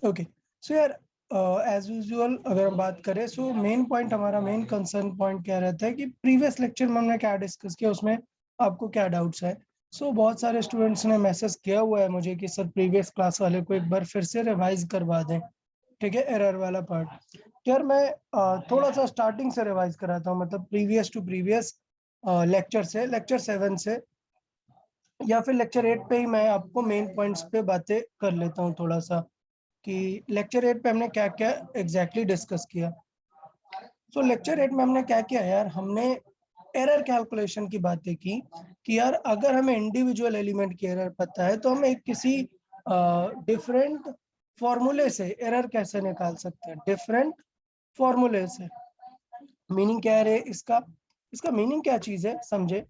Okay so यार as usual अगर हम बात करें सो मेन पॉइंट हमारा मेन कंसर्न पॉइंट क्या रहता है कि प्रीवियस लेक्चर में हमने क्या डिस्कस किया उसमें आपको क्या डाउट्स है। सो बहुत सारे स्टूडेंट्स ने मैसेज किया हुआ है मुझे कि सर प्रीवियस क्लास वाले को एक बार फिर से रिवाइज करवा दें। ठीक है, एरर वाला पार्ट यार मैं थोड़ा सा स्टार्टिंग से रिवाइज कराता हूँ, मतलब प्रीवियस टू प्रीवियस लेक्चर से, लेक्चर 7 से या फिर लेक्चर 8 पे ही मैं आपको मेन पॉइंट्स पे बातें कर लेता हूँ थोड़ा सा कि लेक्चर 8 पे हमने क्या क्या एग्जैक्टली डिस्कस किया। सो लेक्चर 8 में हमने क्या किया यार, हमने एरर कैलकुलेशन की बातें की कि यार अगर हमें इंडिविजुअल एलिमेंट की एरर पता है तो हम एक किसी डिफरेंट फॉर्मूले से एरर कैसे निकाल सकते हैं, डिफरेंट फॉर्मूले से। मीनिंग क्या है इसका, इसका मीनिंग क्या चीज है समझे।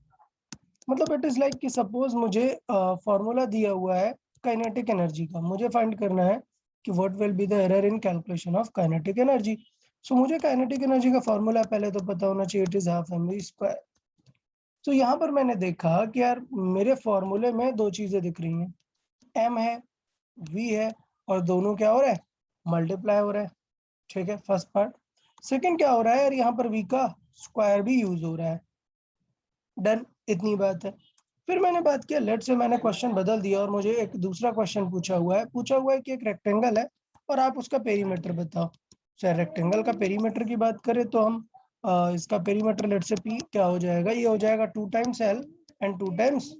मतलब इट इज लाइक कि सपोज मुझे फॉर्मूला दिया हुआ है काइनेटिक एनर्जी का, मुझे फाइंड करना है कि what will be the error in calculation of kinetic energy. So मुझे काइनेटिक एनर्जी का फॉर्मूला पहले तो पता होना चाहिए, it is half M V square. तो यहाँ पर मैंने देखा कि यार मेरे फॉर्मूले में दो चीजें दिख रही हैं, एम है, वी है, और दोनों क्या हो रहा है, मल्टीप्लाई हो रहा है। ठीक है, फर्स्ट पार्ट। सेकंड क्या हो रहा है यार, यहाँ पर वी का स्क्वायर भी यूज हो रहा है। डन, इतनी बात है। फिर मैंने बात किया, लेट से मैंने क्वेश्चन बदल दिया और मुझे एक दूसरा क्वेश्चन पूछा हुआ है कि एक रेक्टेंगल है और आप उसका पेरीमीटर बताओ। चाहे रेक्टेंगल का पेरीमीटर की बात करें तो हम इसका पेरीमीटर लेट से पी क्या हो जाएगा, ये हो जाएगा 2 times L and 2 times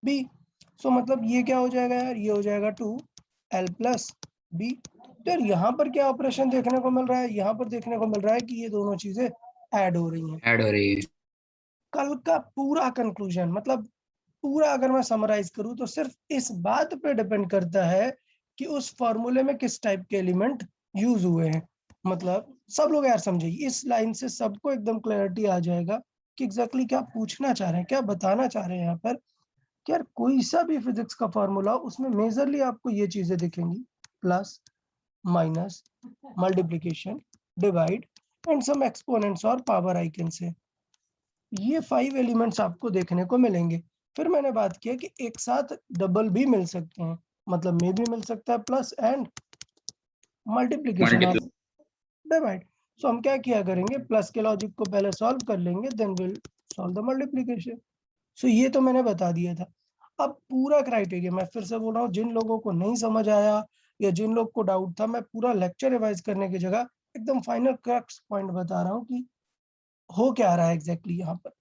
B. So मतलब ये क्या हो जाएगा यार, ये हो जाएगा 2 एल प्लस बी। तो यार यहाँ पर क्या ऑपरेशन देखने को मिल रहा है, यहाँ पर देखने को मिल रहा है कि ये दोनों चीजें ऐड हो रही हैं। ऐड हो रही है। कल का पूरा कंक्लूजन, मतलब पूरा अगर मैं समराइज करूं तो सिर्फ इस बात पे डिपेंड करता है कि उस फॉर्मूले में किस टाइप के एलिमेंट यूज हुए हैं। मतलब सब लोग यार समझे, इस लाइन से सबको एकदम क्लैरिटी आ जाएगा कि एग्जैक्टली क्या पूछना चाह रहे हैं, क्या बताना चाह रहे हैं यहाँ पर। कि यार कोई सा भी फिजिक्स का फॉर्मूला उसमें मेजरली आपको ये चीजें दिखेंगी, plus minus multiplication divide and some exponents और पावर आइकन से, ये 5 एलिमेंट्स आपको देखने को मिलेंगे। फिर मैंने बात किया कि एक साथ डबल भी मिल सकते हैं, मतलब में भी मिल सकता है plus and multiplication of divide. So हम क्या किया करेंगे, प्लस के लॉजिक को पहले सॉल्व कर लेंगे, then will solve the multiplication. So ये तो मैंने बता दिया था। अब पूरा क्राइटेरिया मैं फिर से बोल रहा हूँ, जिन लोगों को नहीं समझ आया या जिन लोग को डाउट था, मैं पूरा लेक्चर रिवाइज करने की जगह एकदम फाइनल क्रक्स पॉइंट बता रहा हूँ कि हो क्या रहा है एग्जैक्टली यहाँ पर।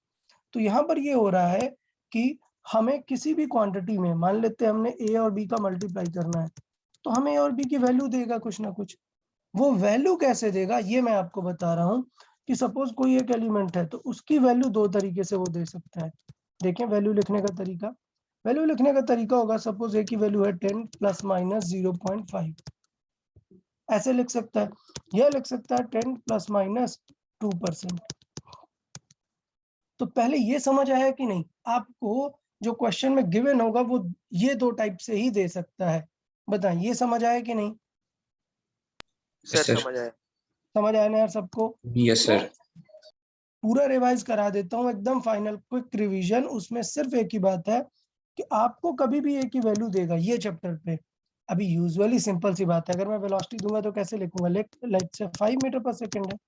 तो यहाँ पर ये हो रहा है कि हमें किसी भी क्वांटिटी में, मान लेते हैं हमने ए और बी का मल्टीप्लाई करना है, तो हमें ए और बी की वैल्यू देगा कुछ ना कुछ। वो वैल्यू कैसे देगा ये मैं आपको बता रहा हूँ कि सपोज कोई एक एलिमेंट है तो उसकी वैल्यू दो तरीके से वो दे सकता है। देखें वैल्यू लिखने का तरीका, वैल्यू लिखने का तरीका होगा, सपोज ए की वैल्यू है 10 प्लस माइनस 0.5, ऐसे लिख सकता है। यह लिख सकता है 10 प्लस माइनस 2%। तो पहले ये समझ आया कि नहीं आपको, जो क्वेश्चन में गिवन होगा वो ये दो टाइप से ही दे सकता है। बताएं ये समझ आया कि नहीं। सर समझ आया ना यार सबको। यस तो सर। पूरा रिवाइज करा देता हूँ एकदम फाइनल क्विक रिवीजन। उसमें सिर्फ एक ही बात है कि आपको कभी भी एक ही वैल्यू देगा ये चैप्टर पे। अभी यूजुअली सिंपल सी बात है, अगर मैं वेलोसिटी दूंगा तो कैसे लिखूंगा, लाइक से 5 मीटर पर सेकंड है।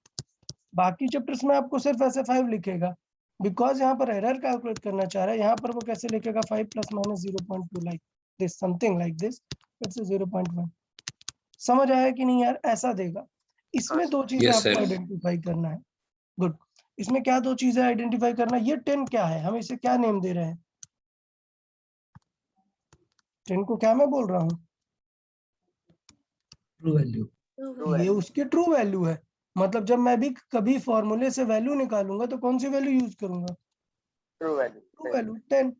बाकी चैप्टर्स में आपको सिर्फ ऐसे 5 लिखेगा, बिकॉज यहाँ पर एरर कैलकुलेट करना चाह रहा है। यहाँ पर वो कैसे लिखेगा 5 plus minus 0.2 like this, something like this, it's 0.1। समझ आया कि नहीं यार, ऐसा देगा। इसमें दो चीजें यस आपको सर। आइडेंटिफाई करना है। गुड। इसमें क्या दो चीजें आइडेंटिफाई करना है, ये 10 क्या है, हम इसे क्या नेम दे रहे हैं, 10 को क्या मैं बोल रहा हूँ, ट्रू वैल्यू। ये उसकी ट्रू वैल्यू है। मतलब जब मैं भी कभी फॉर्मूले से वैल्यू निकालूंगा तो कौन सी वैल्यू यूज करूंगा, ट्रू वैल्यू 10।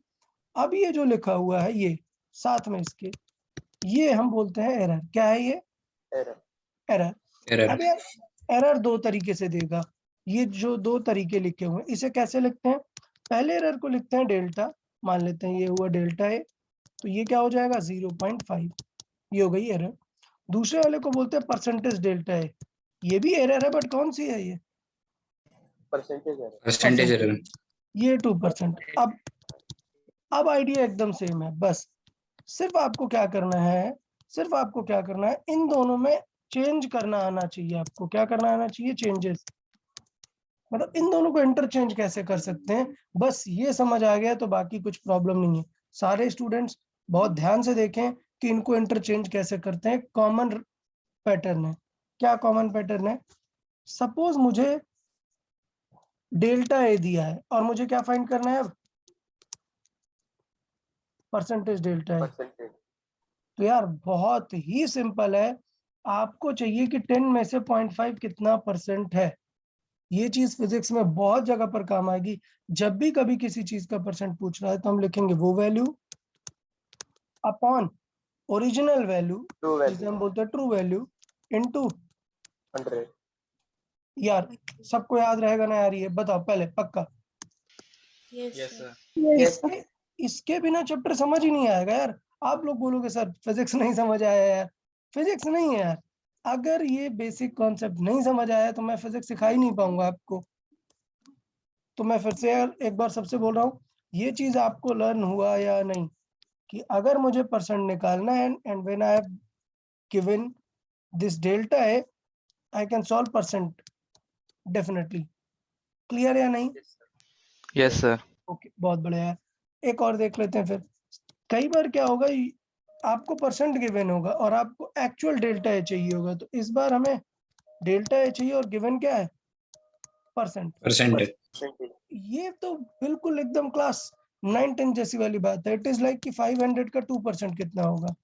अब ये जो लिखा हुआ है ये साथ में इसके, ये हम बोलते हैं एरर। क्या है ये, एरर। एरर। अब यार एरर दो तरीके से देगा। ये जो दो तरीके लिखे हुए हैं इसे कैसे लिखते हैं, पहले एरर को लिखते हैं डेल्टा, मान लेते हैं ये हुआ डेल्टा ए, तो ये क्या हो जाएगा 0.5, ये हो गई एरर। दूसरे वाले को बोलते हैं परसेंटेज डेल्टा ए, ये भी एरर है बट कौन सी है ये, परसेंटेज एरर। ये 2%। अब आइडिया एकदम सेम है, बस सिर्फ आपको क्या करना है, सिर्फ आपको क्या करना है, इन दोनों में चेंज करना आना चाहिए। आपको क्या करना आना चाहिए, चेंजेस, मतलब इन दोनों को इंटरचेंज कैसे कर सकते हैं, बस ये समझ आ गया तो बाकी कुछ प्रॉब्लम नहीं है। सारे स्टूडेंट्स बहुत ध्यान से देखें कि इनको इंटरचेंज कैसे करते हैं। कॉमन पैटर्न है, क्या कॉमन पैटर्न है, सपोज मुझे डेल्टा ए दिया है और मुझे क्या फाइंड करना है, परसेंटेज डेल्टा है। तो यार बहुत ही सिंपल है, आपको चाहिए कि 10 में से 0.5 कितना परसेंट है। ये चीज फिजिक्स में बहुत जगह पर काम आएगी। जब भी कभी किसी चीज का परसेंट पूछ रहा है तो हम लिखेंगे वो वैल्यू अपॉन ओरिजिनल वैल्यू, जिसे हम बोलते हैं ट्रू वैल्यू, इनटू 100। यार सबको याद रहेगा ना यार, ये बताओ पहले पक्का। Yes sir. इसके इसके बिना चैप्टर समझ ही नहीं आएगा यार। आप लोग बोलोगे सर फिजिक्स नहीं समझ आया यार, फिजिक्स नहीं है यार। अगर ये बेसिक कॉन्सेप्ट नहीं समझ आया तो मैं फिजिक्स सिखा ही नहीं पाऊंगा आपको। तो मैं फिर से यार एक बार सबसे बोल रहा हूँ, ये चीज आपको लर्न हुआ या नहीं, कि अगर मुझे परसेंट निकालना है and when I have given this delta है, I can solve percent definitely. Clear या नहीं? Yes sir. ओके, बहुत बढ़िया है। एक और देख लेते हैं फिर। कई बार क्या होगा, आपको परसेंट गिवन होगा और आपको एक्चुअल डेल्टा ए चाहिए होगा, तो इस बार हमें डेल्टा ए चाहिए और गिवन क्या है, परसेंट। परसेंट। ये तो बिल्कुल एकदम क्लास 9-10 जैसी वाली बात है। इट इज लाइक कि 500 का 2% कितना होगा,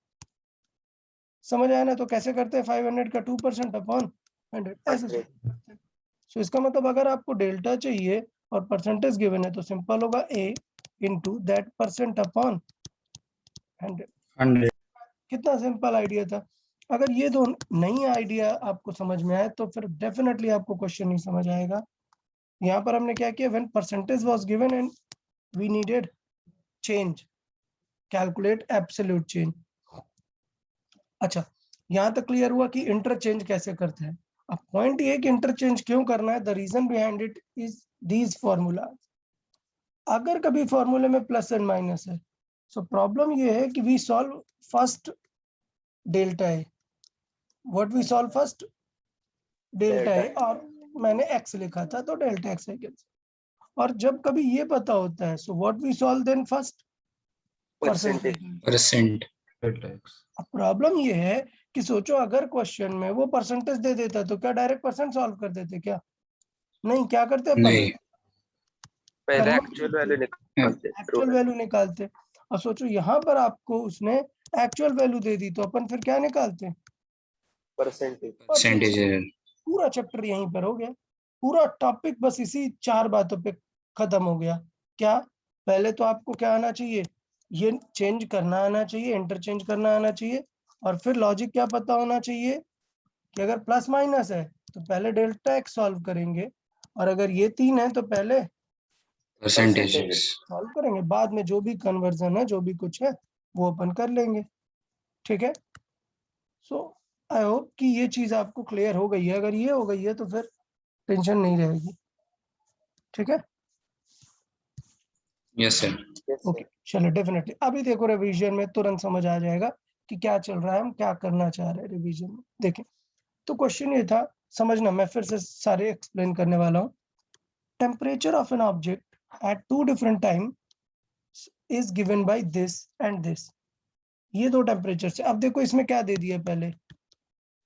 समझ आया ना? तो कैसे करते हैं, 500 का 2% अपॉन 100 ऐसे। सो इसका मतलब अगर आपको डेल्टा चाहिए और परसेंटेज गिवन है तो सिंपल होगा ए इंटू दैट परसेंट अपॉन 100। 100। कितना सिंपल आइडिया था। अगर ये दो नई आइडिया आपको समझ में आए तो फिर डेफिनेटली आपको क्वेश्चन नहीं समझ आएगा। यहाँ पर हमने क्या किया, when percentage was given and we needed change, calculate absolute change. अच्छा, यहाँ तक क्लियर हुआ कि इंटरचेंज कैसे करते हैं। अब पॉइंट ये कि इंटरचेंज क्यों करना है, the reason behind it is these formula. अगर कभी फॉर्मूले में प्लस एंड माइनस है, सो प्रॉब्लम ये है कि we solve first delta A, what we solve first delta A, और मैंने एक्स लिखा था तो डेल्टा एक्स है। और जब कभी ये पता होता है, so what we solve then first percentage. Percent. अब प्रॉब्लम ये है कि सोचो अगर क्वेश्चन में वो परसेंटेज दे देता तो क्या डायरेक्ट परसेंट सॉल्व कर देते क्या? नहीं, क्या करते अपन, नहीं। पहले एक्चुअल वैल्यू निकालते। एक्चुअल वैल्यू निकालते। और सोचो यहाँ पर आपको उसने एक्चुअल वैल्यू दे दी तो अपन फिर क्या निकालते, परसेंटेज। परसेंटेज। पूरा चैप्टर यहीं पर हो गया, पूरा टॉपिक बस इसी 4 बातों पे खत्म हो गया। क्या, पहले तो आपको क्या आना चाहिए, ये चेंज करना आना चाहिए, इंटरचेंज करना आना चाहिए, और फिर लॉजिक क्या पता होना चाहिए कि अगर प्लस माइनस है तो पहले डेल्टा एक्स सॉल्व करेंगे, और अगर ये 3 है तो पहले परसेंटेज। सॉल्व करेंगे, बाद में जो भी कन्वर्जन है जो भी कुछ है वो अपन कर लेंगे। ठीक है, सो आई होप कि ये चीज आपको क्लियर हो गई है। अगर ये हो गई है तो फिर टेंशन नहीं रहेगी। ठीक है, यस सर। ओके चलो, डेफिनेटली अभी देखो रिवीजन में तुरंत समझ आ जाएगा कि क्या चल रहा है, हम क्या करना चाह रहे हैं रिवीजन में। देखिए, तो क्वेश्चन ये था, समझना, मैं फिर से सारे एक्सप्लेन करने वाला हूँ। Temperature of an object at 2 different time is given by this and this. ये 2 टेम्परेचर से, अब देखो इसमें क्या दे दिया पहले,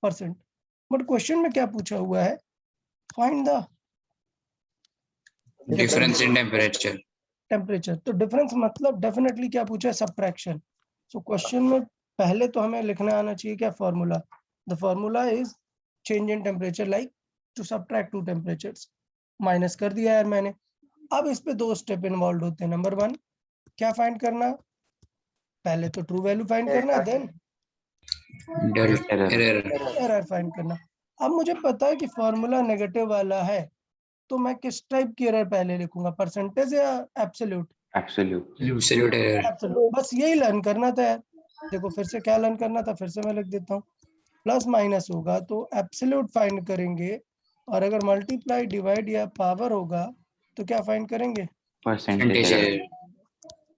परसेंट, बट क्वेश्चन में क्या पूछा हुआ है, find the difference in temperature. Temperature. तो डिफरेंस मतलब डेफिनेटली क्या पूछा है, सब्ट्रैक्शन। सो क्वेश्चन में पहले तो हमें लिखना आना चाहिए क्या, formula. The formula is change in temperature like to subtract 2 temperatures. Minus कर दिया यार मैंने। अब इस पे 2 स्टेप इन्वॉल्व होते हैं। नंबर 1 क्या फाइंड करना, पहले तो ट्रू वैल्यू फाइंड करना, देन एरर फाइंड करना। अब मुझे पता है कि फॉर्मूला नेगेटिव वाला है, तो मैं किस टाइप की एरर पहले लिखूंगा, परसेंटेज या एब्सोल्यूट? Absolute error. एब्सोल्यूट, बस यही लर्न करना था यार। देखो फिर से क्या लर्न करना था, फिर से मैं लिख देता हूँ। प्लस माइनस होगा तो एब्सोल्यूट फाइंड करेंगे, और अगर मल्टीप्लाई डिवाइड या पावर होगा तो क्या फाइंड करेंगे, परसेंटेज।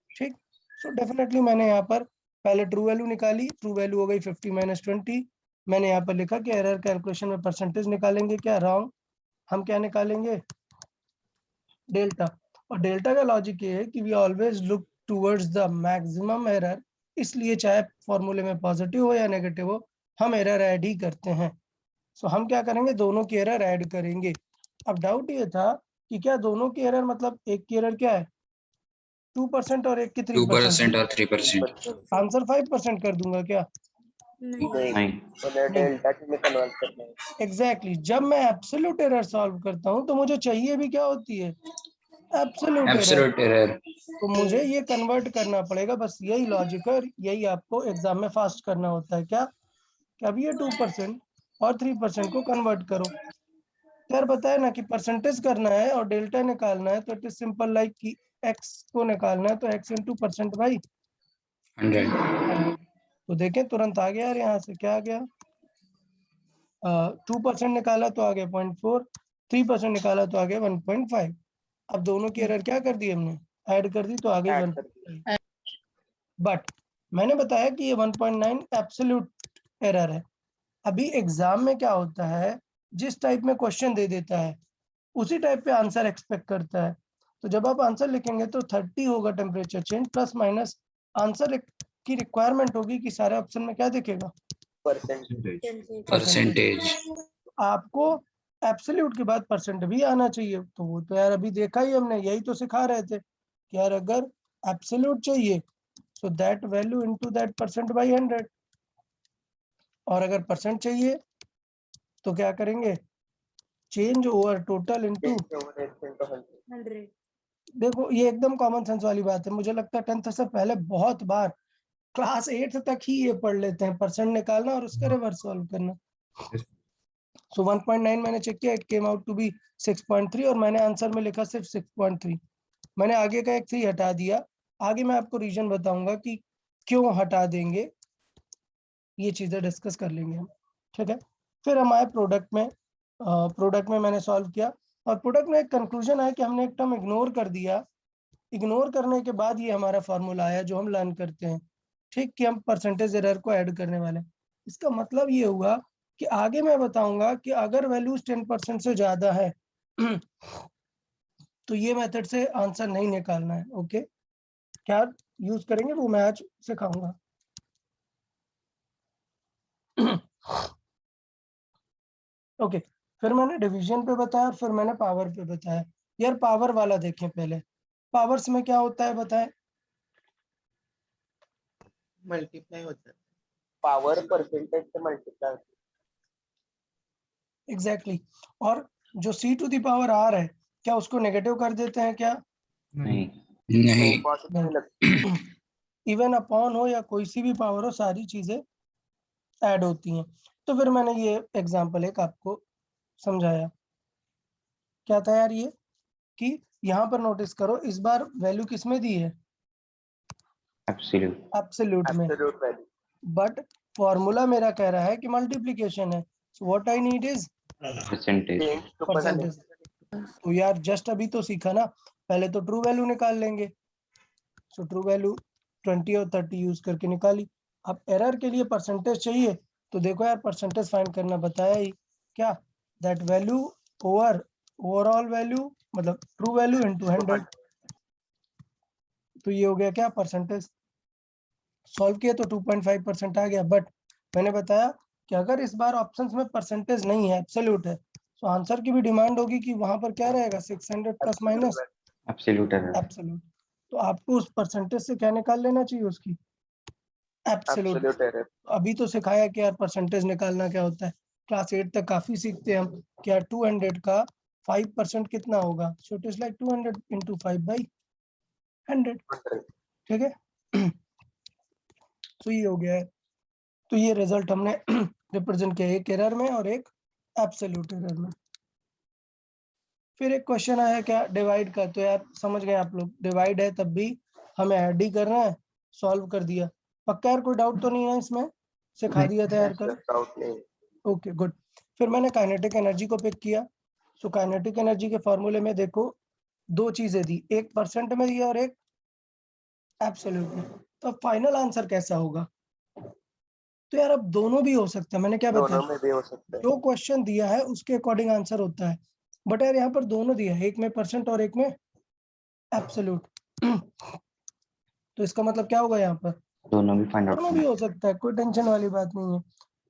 ठीक। सो डेफिनेटली मैंने यहाँ पर पहले ट्रू वैल्यू निकाली, ट्रू वैल्यू हो गई 50 - 20। मैंने यहाँ पर लिखा कि एरर कैलकुलेशन में परसेंटेज निकालेंगे क्या, रॉन्ग। हम क्या निकालेंगे, डेल्टा। और डेल्टा का लॉजिक ये है कि we always look towards the maximum error, इसलिए चाहे फॉर्मूले में पॉजिटिव हो या नेगेटिव हो, हम एरर ऐड ही करते हैं। सो हम क्या करेंगे, दोनों की एरर ऐड करेंगे। अब डाउट ये था कि क्या दोनों की एरर मतलब एक की एरर क्या है 2% और एक की 2% 3%, और 3%. आंसर 5% कर दूंगा क्या? नहीं, उन्हें डेल्टा में कन्वर्ट करना है। एग्जैक्टली जब मैं एब्सोल्यूट एरर सॉल्व करता हूँ तो मुझे चाहिए भी क्या होती है, एब्सोल्यूट एरर। Absolute error. तो मुझे ये कन्वर्ट करना पड़ेगा, बस यही लॉजिक है, यही आपको एग्जाम में फास्ट करना होता है। क्या कि अब ये 2% और 3% को कन्वर्ट करो। यार बताया ना कि परसेंटेज करना है और डेल्टा निकालना है, तो इट इज सिंपल लाइक कि x को निकालना है तो x इंटू परसेंट भाई 100. 100। तो देखें तुरंत आ गया यार, यहाँ से क्या आ गया, 2% निकाला तो आ गया 0.4, 3% निकाला तो आ गया 1.5। अब दोनों की एरर क्या कर दी हमने, ऐड कर दी तो आ गई ऐड 1। कर दिया। बट मैंने बताया कि ये 1.9 एब्सोल्यूट एरर है। अभी एग्जाम में क्या होता है, जिस टाइप में क्वेश्चन दे देता है उसी टाइप पे आंसर एक्सपेक्ट करता है। तो जब आप आंसर लिखेंगे तो 30 होगा temperature change, plus minus answer की रिक्वायरमेंट होगी कि सारे ऑप्शन में क्या दिखेगा, Percentage. आपको एब्सोल्यूट के बाद परसेंट भी आना चाहिए। तो वो तो यार अभी देखा ही हमने, यही तो सिखा रहे थे कि यार अगर एब्सोल्यूट चाहिए so that value into that percent by 100, और अगर परसेंट चाहिए तो क्या करेंगे, चेंज ओवर टोटल इनटू। देखो ये एकदम कॉमन सेंस वाली बात है, मुझे लगता है 10th से पहले बहुत बार क्लास 8 तक ही ये पढ़ लेते हैं, परसेंट निकालना और उसका रिवर्स सॉल्व करना। सो 1.9 मैंने चेक किया, it came out to be 6.3 और मैंने आंसर में लिखा सिर्फ 6.3। मैंने आगे का एक 3 हटा दिया, आगे मैं आपको रीजन बताऊंगा कि क्यों हटा देंगे, ये चीजें डिस्कस कर लेंगे हम, ठीक है। फिर हम आए प्रोडक्ट में, प्रोडक्ट में मैंने सॉल्व किया और प्रोडक्ट में एक कंक्लूजन आया कि हमने एक टर्म इग्नोर कर दिया। इग्नोर करने के बाद ये हमारा फॉर्मूला आया जो हम लर्न करते हैं, ठीक, कि हम परसेंटेज एरर को ऐड करने वाले हैं। इसका मतलब ये हुआ कि आगे मैं बताऊंगा कि अगर वैल्यूज 10% से ज्यादा है तो ये मेथड से आंसर नहीं निकालना है। ओके, क्या यूज करेंगे वो मैं आज सिखाऊंगा। ओके, फिर मैंने डिवीजन पे बताया और फिर मैंने पावर पे बताया। यार पावर वाला देखें पहले, पावर्स में क्या होता है बताएं। मल्टीप्लाई होता है, पावर परसेंटेज से मल्टीप्लाई। एग्जैक्टली और जो c to the power r है, क्या उसको नेगेटिव कर देते हैं क्या? नहीं. इवन अपॉन हो या कोई सी भी पावर हो, सारी चीजें ऐड होती हैं। तो फिर मैंने ये एग्जांपल एक आपको समझाया। क्या था यार ये, कि यहाँ पर नोटिस करो इस बार वैल्यू किस में दी है, Absolute. एब्सोल्यूट में, एब्सोल्यूट वैल्यू। बट फॉर्मूला मेरा कह रहा है कि मल्टीप्लिकेशन है। So what I need is Percentage. Change to percentage. तो यार जस्ट अभी तो सीखा ना, पहले तो ट्रू वैल्यू निकाल लेंगे। सो ट्रू वैल्यू 20 और 30 यूज करके निकाली। अब एरर के लिए परसेंटेज चाहिए, तो देखो यार परसेंटेज फाइंड करना बताया ही, क्या, that value over overall value, मतलब ट्रू वैल्यू इनटू 100। तो ये हो गया क्या, परसेंटेज। सॉल्व किया तो 2.5% आ गया। बट मैंने बताया कि अगर इस बार ऑप्शंस में परसेंटेज नहीं है, एब्सोल्यूट है, तो आंसर की भी डिमांड होगी कि वहां पर क्या रहेगा, 600 plus minus Absolute error. Absolute. तो आपको उस परसेंटेज से क्या निकाल लेना चाहिए, उसकी एब्सोल्यूट। Absolute error. अभी तो सिखाया कि यार परसेंटेज निकालना क्या होता है, क्लास 8 तक काफी सीखते हैं हम कि यार 200 का 5% कितना होगा, so it is like 200 into 5/100, ठीक है। तो ये हो गया है। तो ये रिजल्ट हमने रिप्रेजेंट किया एक एरर में और एक एब्सोल्यूट एरर में। फिर एक क्वेश्चन आया क्या, डिवाइड का। तो यार समझ गए आप लोग, डिवाइड है तब भी हमें ऐड ही करना है, सॉल्व कर दिया। पक्का यार कोई डाउट तो नहीं है इसमें, सिखा दिया था यार कल। डाउट नहीं। Okay good. फिर मैंने काइनेटिक एनर्जी को पिक किया। सो काइनेटिक एनर्जी के फॉर्मूले में देखो दो चीजें दी, एक परसेंट में दिया और एक एब्सोल्युटली। तो फाइनल आंसर कैसा होगा? तो यार अब दोनों भी हो सकता है, मैंने क्या दोनों बताया, में भी हो सकता है। जो क्वेश्चन दिया है उसके अकॉर्डिंग आंसर होता है, बट यार यहाँ पर दोनों दिया है, एक में परसेंट और एक में एब्सोल्यूट। तो इसका मतलब क्या होगा यहाँ पर, दोनों भी फाइंड आउट दोनों भी हो सकता है, कोई टेंशन वाली बात नहीं है।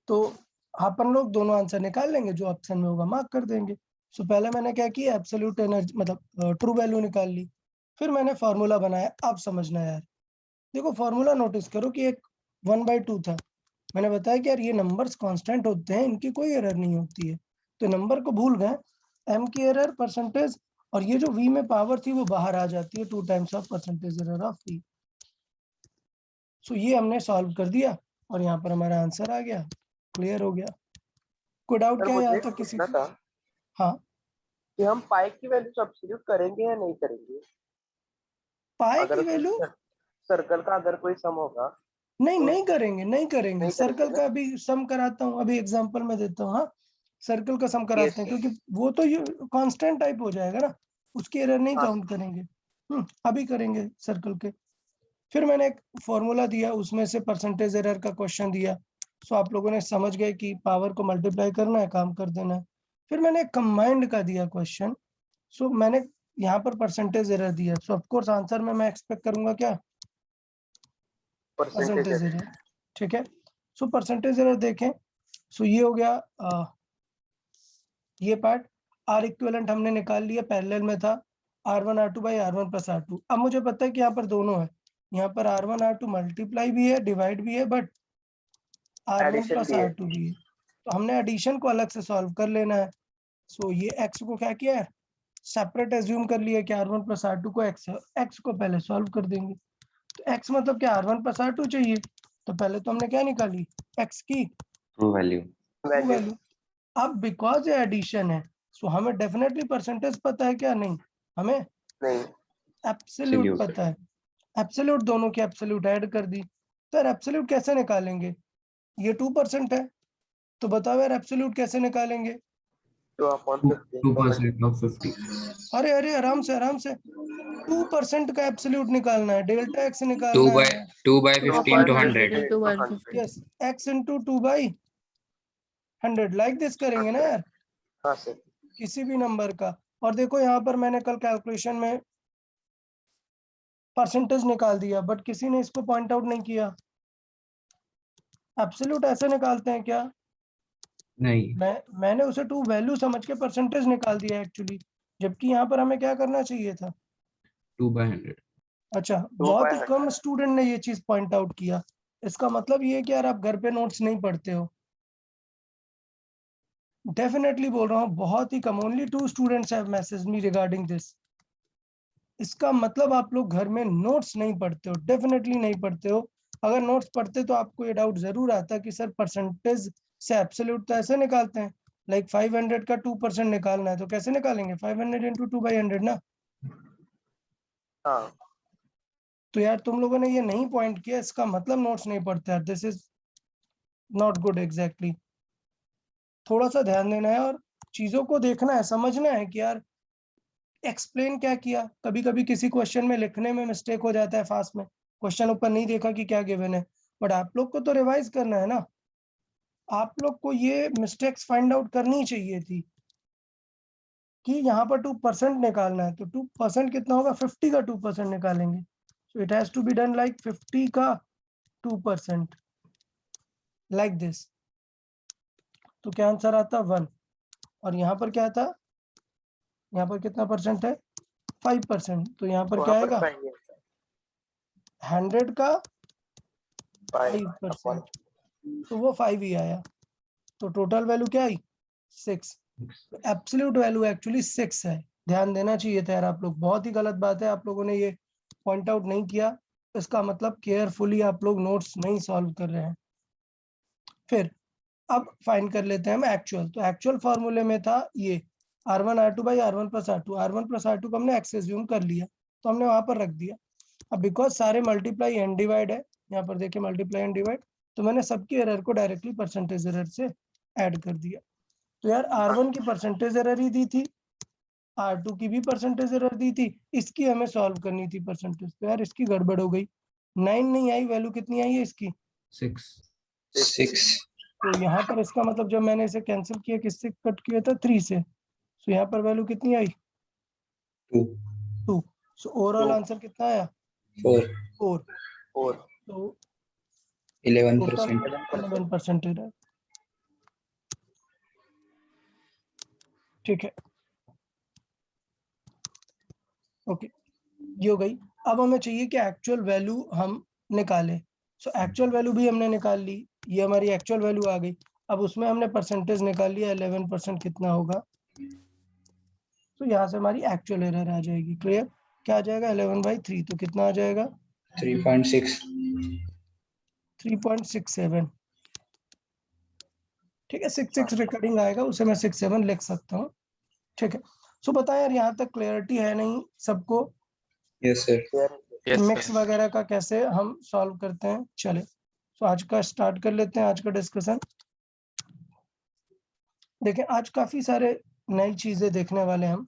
तो अपन लोग दोनों आंसर निकाल लेंगे, जो ऑप्शन में होगा मार्क कर देंगे। सो पहले मैंने क्या किया, एब्सोल्यूट एनर्जी मतलब ट्रू वैल्यू निकाल ली, फिर मैंने फॉर्मूला बनाया। अब समझना यार, देखो फॉर्मूला नोटिस करो कि एक 1/2 था। मैंने बताया कि यार ये नंबर्स कांस्टेंट होते हैं, इनकी कोई एरर नहीं होती है, तो नंबर को भूल गए, एम की एरर परसेंटेज, और ये जो वी में पावर थी वो बाहर आ जाती है, 2 times of percentage error of V. So ये हमने सॉल्व कर दिया और यहाँ पर हमारा आंसर आ गया, क्लियर हो गया। कोई डाउट सर क्या है मुझे यहाँ एक तक किसी पूछना को? था हाँ, कि हम पाई की वैल्यू सब्स्टिट्यूट करेंगे या नहीं करेंगे? पाई अगर की वैल्यू सर्कल का अगर कोई सम होगा नहीं, तो नहीं करेंगे, नहीं करेंगे। नहीं करेंगे सर्कल ना? का भी सम कराता हूँ, अभी एग्जांपल में देता हूँ। हाँ, सर्कल का सम यस कराते हैं, सर। क्योंकि वो तो ये कांस्टेंट टाइप हो जाएगा ना, उसकी एरर नहीं हाँ काउंट करेंगे। अभी करेंगे सर्कल के। फिर मैंने एक फॉर्मूला दिया, उसमें से परसेंटेज एरर का क्वेश्चन दिया। सो आप लोगों ने समझ गए कि पावर को मल्टीप्लाई करना है, काम कर देना है। फिर मैंने कंबाइंड का दिया क्वेश्चन। सो मैंने यहाँ पर परसेंटेज एरर दिया, सो ऑफकोर्स आंसर में मैं एक्सपेक्ट करूंगा क्या, परसेंटेज परसेंटेज एरर। ठीक है, सो परसेंटेज एरर देखें। सो ये हो गया ये पार्ट। आर इक्विवेलेंट हमने निकाल लिया, पैरेलल में था R1 R2 by R1 plus R2। अब मुझे पता है कि यहाँ पर दोनों है, यहाँ पर R1 R2 मल्टीप्लाई भी है, डिवाइड भी है, बट R1 एडिशन प्लस भी है। R2 भी है। तो हमने एडिशन को अलग से सॉल्व कर लेना है। सो ये x को क्या किया है, सेपरेट एज्यूम कर लिया कि R1 प्लस R2 को x को पहले सॉल्व कर देंगे। तो x मतलब क्या, R1 प्लस R2 चाहिए, तो पहले तो हमने क्या निकाली, x की ट्रू वैल्यू। True value. अब बिकॉज ये एडिशन है, सो हमें डेफिनेटली परसेंटेज पता है क्या, नहीं, हमें नहीं। एब्सोल्यूट पता है। एब्सोल्यूट दोनों की एब्सोल्यूट ऐड कर दी। तो एब्सोल्यूट कैसे निकालेंगे, ये 2% है, तो बताओ यार एब्सोल्यूट कैसे निकालेंगे? तो अपॉन 50 2% of 50. अरे अरे, आराम से आराम से, 2% का एब्सोल्यूट निकालना है, डेल्टा एक्स 2 निकालना by है। 50 into 100. 2 by 50. Yes, x into 2/100 like this करेंगे ना यार, हाँ सर। किसी भी नंबर का। और देखो यहाँ पर मैंने कल कैलकुलेशन में परसेंटेज निकाल दिया, बट किसी ने इसको पॉइंट आउट नहीं किया, एब्सोल्यूट ऐसे निकालते हैं क्या? नहीं. मैंने उसे टू वैल्यू समझ के परसेंटेज निकाल दिया एक्चुअली, जबकि यहाँ पर हमें क्या करना चाहिए था। 2 by 100. अच्छा, 2 बहुत by ही 100 कम स्टूडेंट ने ये चीज पॉइंट आउट किया। इसका मतलब ये है कि यार आप घर पे नोट्स नहीं पढ़ते हो, डेफिनेटली बोल रहा हूँ, बहुत ही कम, only 2 students have message me regarding this. इसका मतलब आप लोग घर में नोट्स नहीं पढ़ते हो, डेफिनेटली नहीं पढ़ते हो। अगर नोट्स पढ़ते तो आपको ये डाउट जरूर आता कि सर परसेंटेज से एब्सोल्यूट तो ऐसे निकालते हैं, लाइक 500 का 2% निकालना है तो कैसे निकालेंगे, 500 इंटू 2/100 ना। हाँ। तो यार तुम लोगों ने ये नहीं पॉइंट किया, इसका मतलब नोट्स नहीं पढ़ते यार, this is not good exactly. थोड़ा सा ध्यान देना है और चीजों को देखना है, समझना है कि यार एक्सप्लेन क्या किया। कभी कभी किसी क्वेश्चन में लिखने में मिस्टेक हो जाता है, फास्ट में क्वेश्चन ऊपर नहीं देखा कि क्या गिवन है, बट आप लोग को तो रिवाइज करना है ना, आप लोग को ये मिस्टेक्स फाइंड आउट करनी चाहिए थी कि यहाँ पर 2% निकालना है, तो 2% कितना होगा, 50 का 2% निकालेंगे। So it has to be done like 50 का 2% लाइक दिस। तो क्या आंसर आता, 1। और यहाँ पर क्या था, यहाँ पर कितना परसेंट है, 5%, तो यहाँ पर क्या वहाँ पर आएगा, 100 का 5%, तो वो 5 ही आया। तो टोटल वैल्यू क्या आई, 6। एब्सोल्यूट वैल्यू एक्चुअली 6 है, ध्यान देना चाहिए था यार आप लोग, बहुत ही गलत बात है, आप लोगों ने ये पॉइंट आउट नहीं किया। इसका मतलब केयरफुली आप लोग नोट्स नहीं सॉल्व कर रहे हैं। फिर अब फाइंड कर लेते हैं हम एक्चुअल। तो एक्चुअल फॉर्मूले में था ये R1 R2 by R1 plus R2, R1 plus R2 को हमने एक्स एज्यूम कर लिया, तो हमने वहां पर रख दिया। अब बिकॉज सारे मल्टीप्लाई एंड डिवाइड है, यहाँ पर देखिए मल्टीप्लाई एंड डिवाइड, तो मैंने सबकी एरर को डायरेक्टली परसेंटेज एरर से ऐड कर दिया। तो यार R1 की परसेंटेज एरर ही दी थी, R2 की भी परसेंटेज एरर दी थी, इसकी हमें सॉल्व करनी थी परसेंटेज, तो यार इसकी गड़बड़ हो गई। 9 नहीं आई, वैल्यू कितनी आई है इसकी? 6. 6. तो यहाँ पर इसका मतलब जब मैंने इसे कैंसिल किया किससे कट किया था? 3 से। सो यहाँ पर वैल्यू कितनी आई? 2. 2। So overall 2। आंसर कितना आया? 4. 4। 4। तो 11%. 11% एरर। ठीक है, ओके, ये हो गई। अब हमें चाहिए कि एक्चुअल वैल्यू हम निकालें। सो एक्चुअल वैल्यू भी हमने निकाल ली, ये हमारी एक्चुअल वैल्यू आ गई। अब उसमें हमने परसेंटेज निकाल लिया, 11% कितना होगा? तो यहाँ से हमारी एक्चुअल एरर आ जाएगी। क्लियर? क्या आ जाएगा? 11/3। तो कितना आ जाएगा? 3.6. 3.67। ठीक है, 6 रिकॉर्डिंग आएगा, उसे मैं 67 लिख सकता हूँ। ठीक है, सो बताएं यार, यहाँ तक क्लियरिटी है नहीं सबको? Yes, sir. मिक्स वगैरह का कैसे हम सॉल्व करते हैं? चले, तो आज का स्टार्ट कर लेते हैं, आज का डिस्कशन। देखें, आज काफी सारे नई चीजें देखने वाले हम,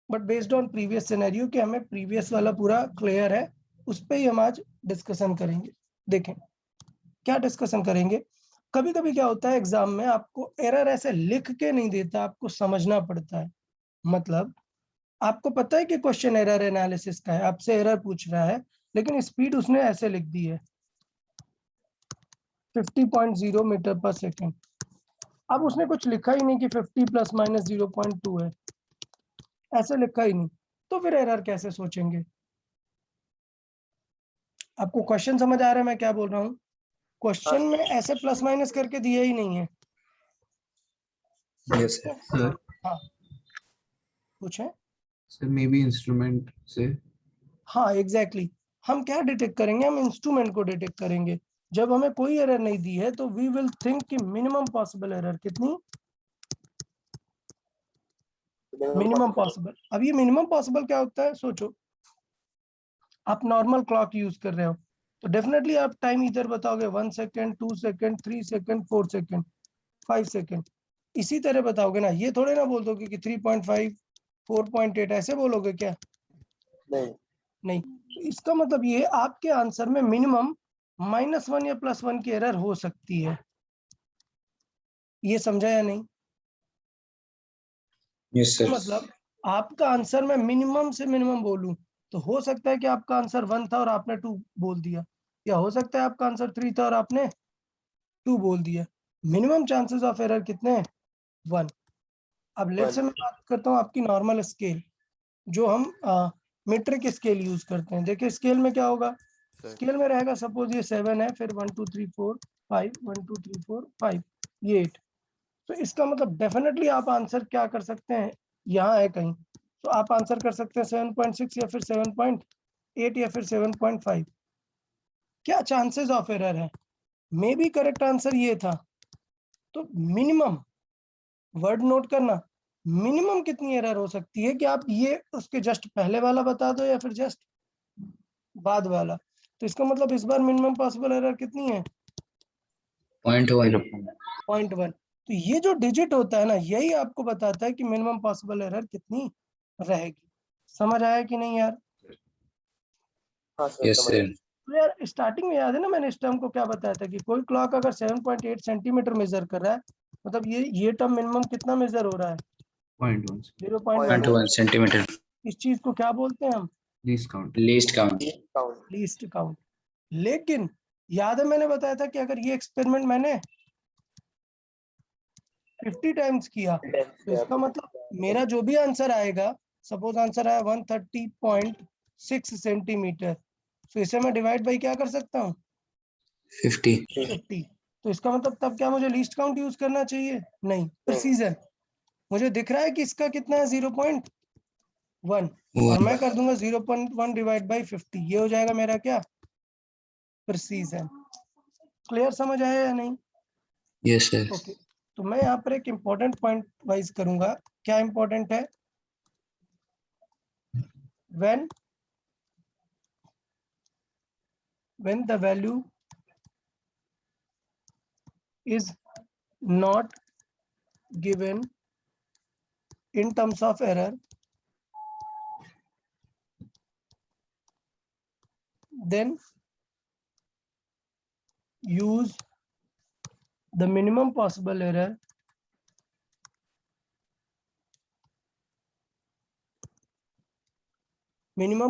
but based on previous scenario कि हमें प्रीवियस वाला पूरा क्लियर है, उस पर ही हम आज डिस्कशन करेंगे। देखें क्या डिस्कशन करेंगे। कभी कभी क्या होता है एग्जाम में, आपको एरर ऐसे लिख के नहीं देता, आपको समझना पड़ता है। मतलब आपको पता है कि क्वेश्चन एरर एनालिसिस का है, आपसे एरर पूछ रहा है, लेकिन स्पीड उसने ऐसे लिख दी है 50.0 मीटर पर सेकेंड। अब उसने कुछ लिखा ही नहीं कि 50 प्लस माइनस 0.2 है, ऐसे लिखा ही नहीं, तो फिर एरर कैसे सोचेंगे? आपको क्वेश्चन समझ आ रहा है मैं क्या बोल रहा हूँ? क्वेश्चन में ऐसे प्लस माइनस करके दिया ही नहीं है। Yes, sir. Sir, हाँ, पूछें। sir, maybe instrument से. हाँ एग्जैक्टली, हम क्या डिटेक्ट करेंगे? हम इंस्ट्रूमेंट को डिटेक्ट करेंगे। जब हमें कोई एरर नहीं दी है तो वी विल थिंक कि मिनिमम पॉसिबल एरर कितनी? Minimum possible. अब ये मिनिमम पॉसिबल क्या होता है? सोचो, आप नॉर्मल क्लॉक यूज कर रहे हो, तो डेफिनेटली आप टाइम इधर बताओगे 1 second, 2 second, 3 second, 4 second, 5 second, इसी तरह बताओगे ना। ये थोड़े ना बोल दोगे कि 3.5, 4.8 ऐसे बोलोगे क्या? नहीं। तो इसका मतलब ये आपके आंसर में मिनिमम -1 या +1 की एरर हो सकती है। ये समझा या नहीं? Yes, sir. मतलब आपका आंसर मैं मिनिमम से मिनिमम बोलूं तो हो सकता है कि आपका आंसर 1 था और आपने 2 बोल दिया, या हो सकता है आपका आंसर 3 था और आपने 2 बोल दिया। मिनिमम चांसेस ऑफ एरर कितने हैं? 1। अब लेट से मैं बात करता हूँ आपकी नॉर्मल स्केल, जो हम मीट्रिक स्केल यूज करते हैं। देखिए स्केल में क्या होगा, स्केल में रहेगा सपोज ये 7 है, फिर 1 2 3 4 5, 1 2 3 4 5, ये 8। तो इसका मतलब डेफिनेटली आप आंसर क्या कर सकते हैं, यहाँ है कहीं, तो आप आंसर कर सकते हैं 7.6 या फिर 7.8 या फिर 7.5। क्या चांसेस ऑफ एरर है? मे बी करेक्ट आंसर ये था। तो मिनिमम, वर्ड नोट करना, मिनिमम कितनी एरर हो सकती है कि आप ये उसके जस्ट पहले वाला बता दो या फिर जस्ट बाद वाला। तो इसका मतलब इस बार मिनिमम पॉसिबल एरर कितनी है? 0.1. 0.1। तो ये जो डिजिट होता है ना, यही आपको बताता है कि मिनिमम पॉसिबल एरर कितनी रहेगी। समझ आया कि नहीं यार? Yes, sir. तो यार स्टार्टिंग में याद है ना, मैंने इस टर्म को क्या बताया था कि कोई क्लॉक अगर 7.8 सेंटीमीटर मेजर कर रहा है, मतलब ये टर्म मिनिमम कितना मेजर हो रहा है? 0.1. 0.1। 0.1 centimeter. इस चीज को क्या बोलते हैं हम? Least count. Least count. Least count. लेकिन याद है मैंने बताया था कि अगर ये एक्सपेरिमेंट मैंने 50 टाइम्स किया, तो इसका मतलब मेरा जो भी आंसर आएगा, सपोज आंसर आया 130.6 सेंटीमीटर, तो इसे मैं डिवाइड बाई क्या कर सकता हूँ? 50. 50। तो इसका मतलब तब क्या मुझे लीस्ट काउंट यूज करना चाहिए? नहीं, प्रिसीजन। मुझे दिख रहा है कि इसका कितना है 0.1, और मैं कर दूंगा 0.1 डिवाइड बाई 50, ये हो जाएगा मेरा क्या? प्रिसीजन। क्लियर समझ आया या नहीं? Yes, sir. ओके, तो मैं यहाँ पर एक इम्पोर्टेंट पॉइंट वाइज करूंगा। क्या इम्पोर्टेंट है? when the value is not given in terms of error, then use the minimum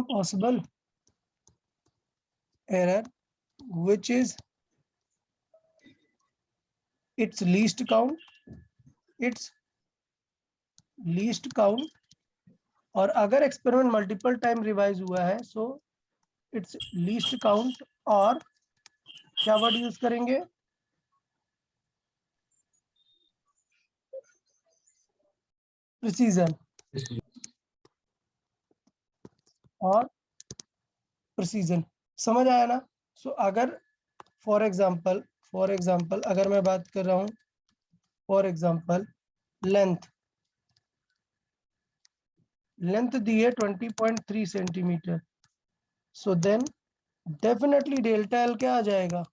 possible error which is its least count और अगर एक्सपेरिमेंट मल्टीपल टाइम रिवाइज हुआ है सो इट्स लीस्ट काउंट और क्या word use करेंगे precision और precision समझ आया ना सो अगर फॉर एग्जांपल अगर मैं बात कर रहा हूं फॉर एग्जांपल लेंथ दी है 20.3 centimetre so then definitely delta L क्या आ जाएगा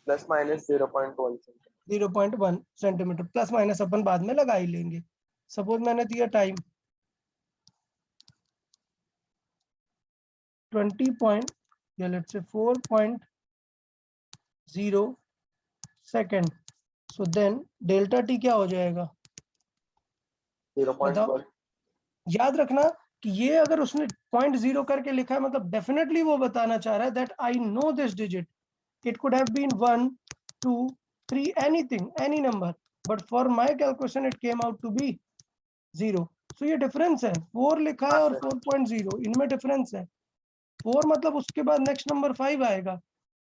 plus minus 0.1 0.1 centimetre plus minus अपन बाद में लगा ही लेंगे सपोज मैंने दिया टाइम 20 या let's say 4.0 second so then delta T क्या हो जाएगा 0.1 याद रखना कि ये अगर उसने 0.0 करके लिखा है मतलब डेफिनेटली वो बताना चाह रहा है that I know this digit it could have been 1 2 3 anything any number but for my calculation it came out to be 0 so ये डिफरेंस है 4 लिखा है और 4.0 इनमें डिफरेंस है 4 मतलब उसके बाद नेक्स्ट नंबर 5 आएगा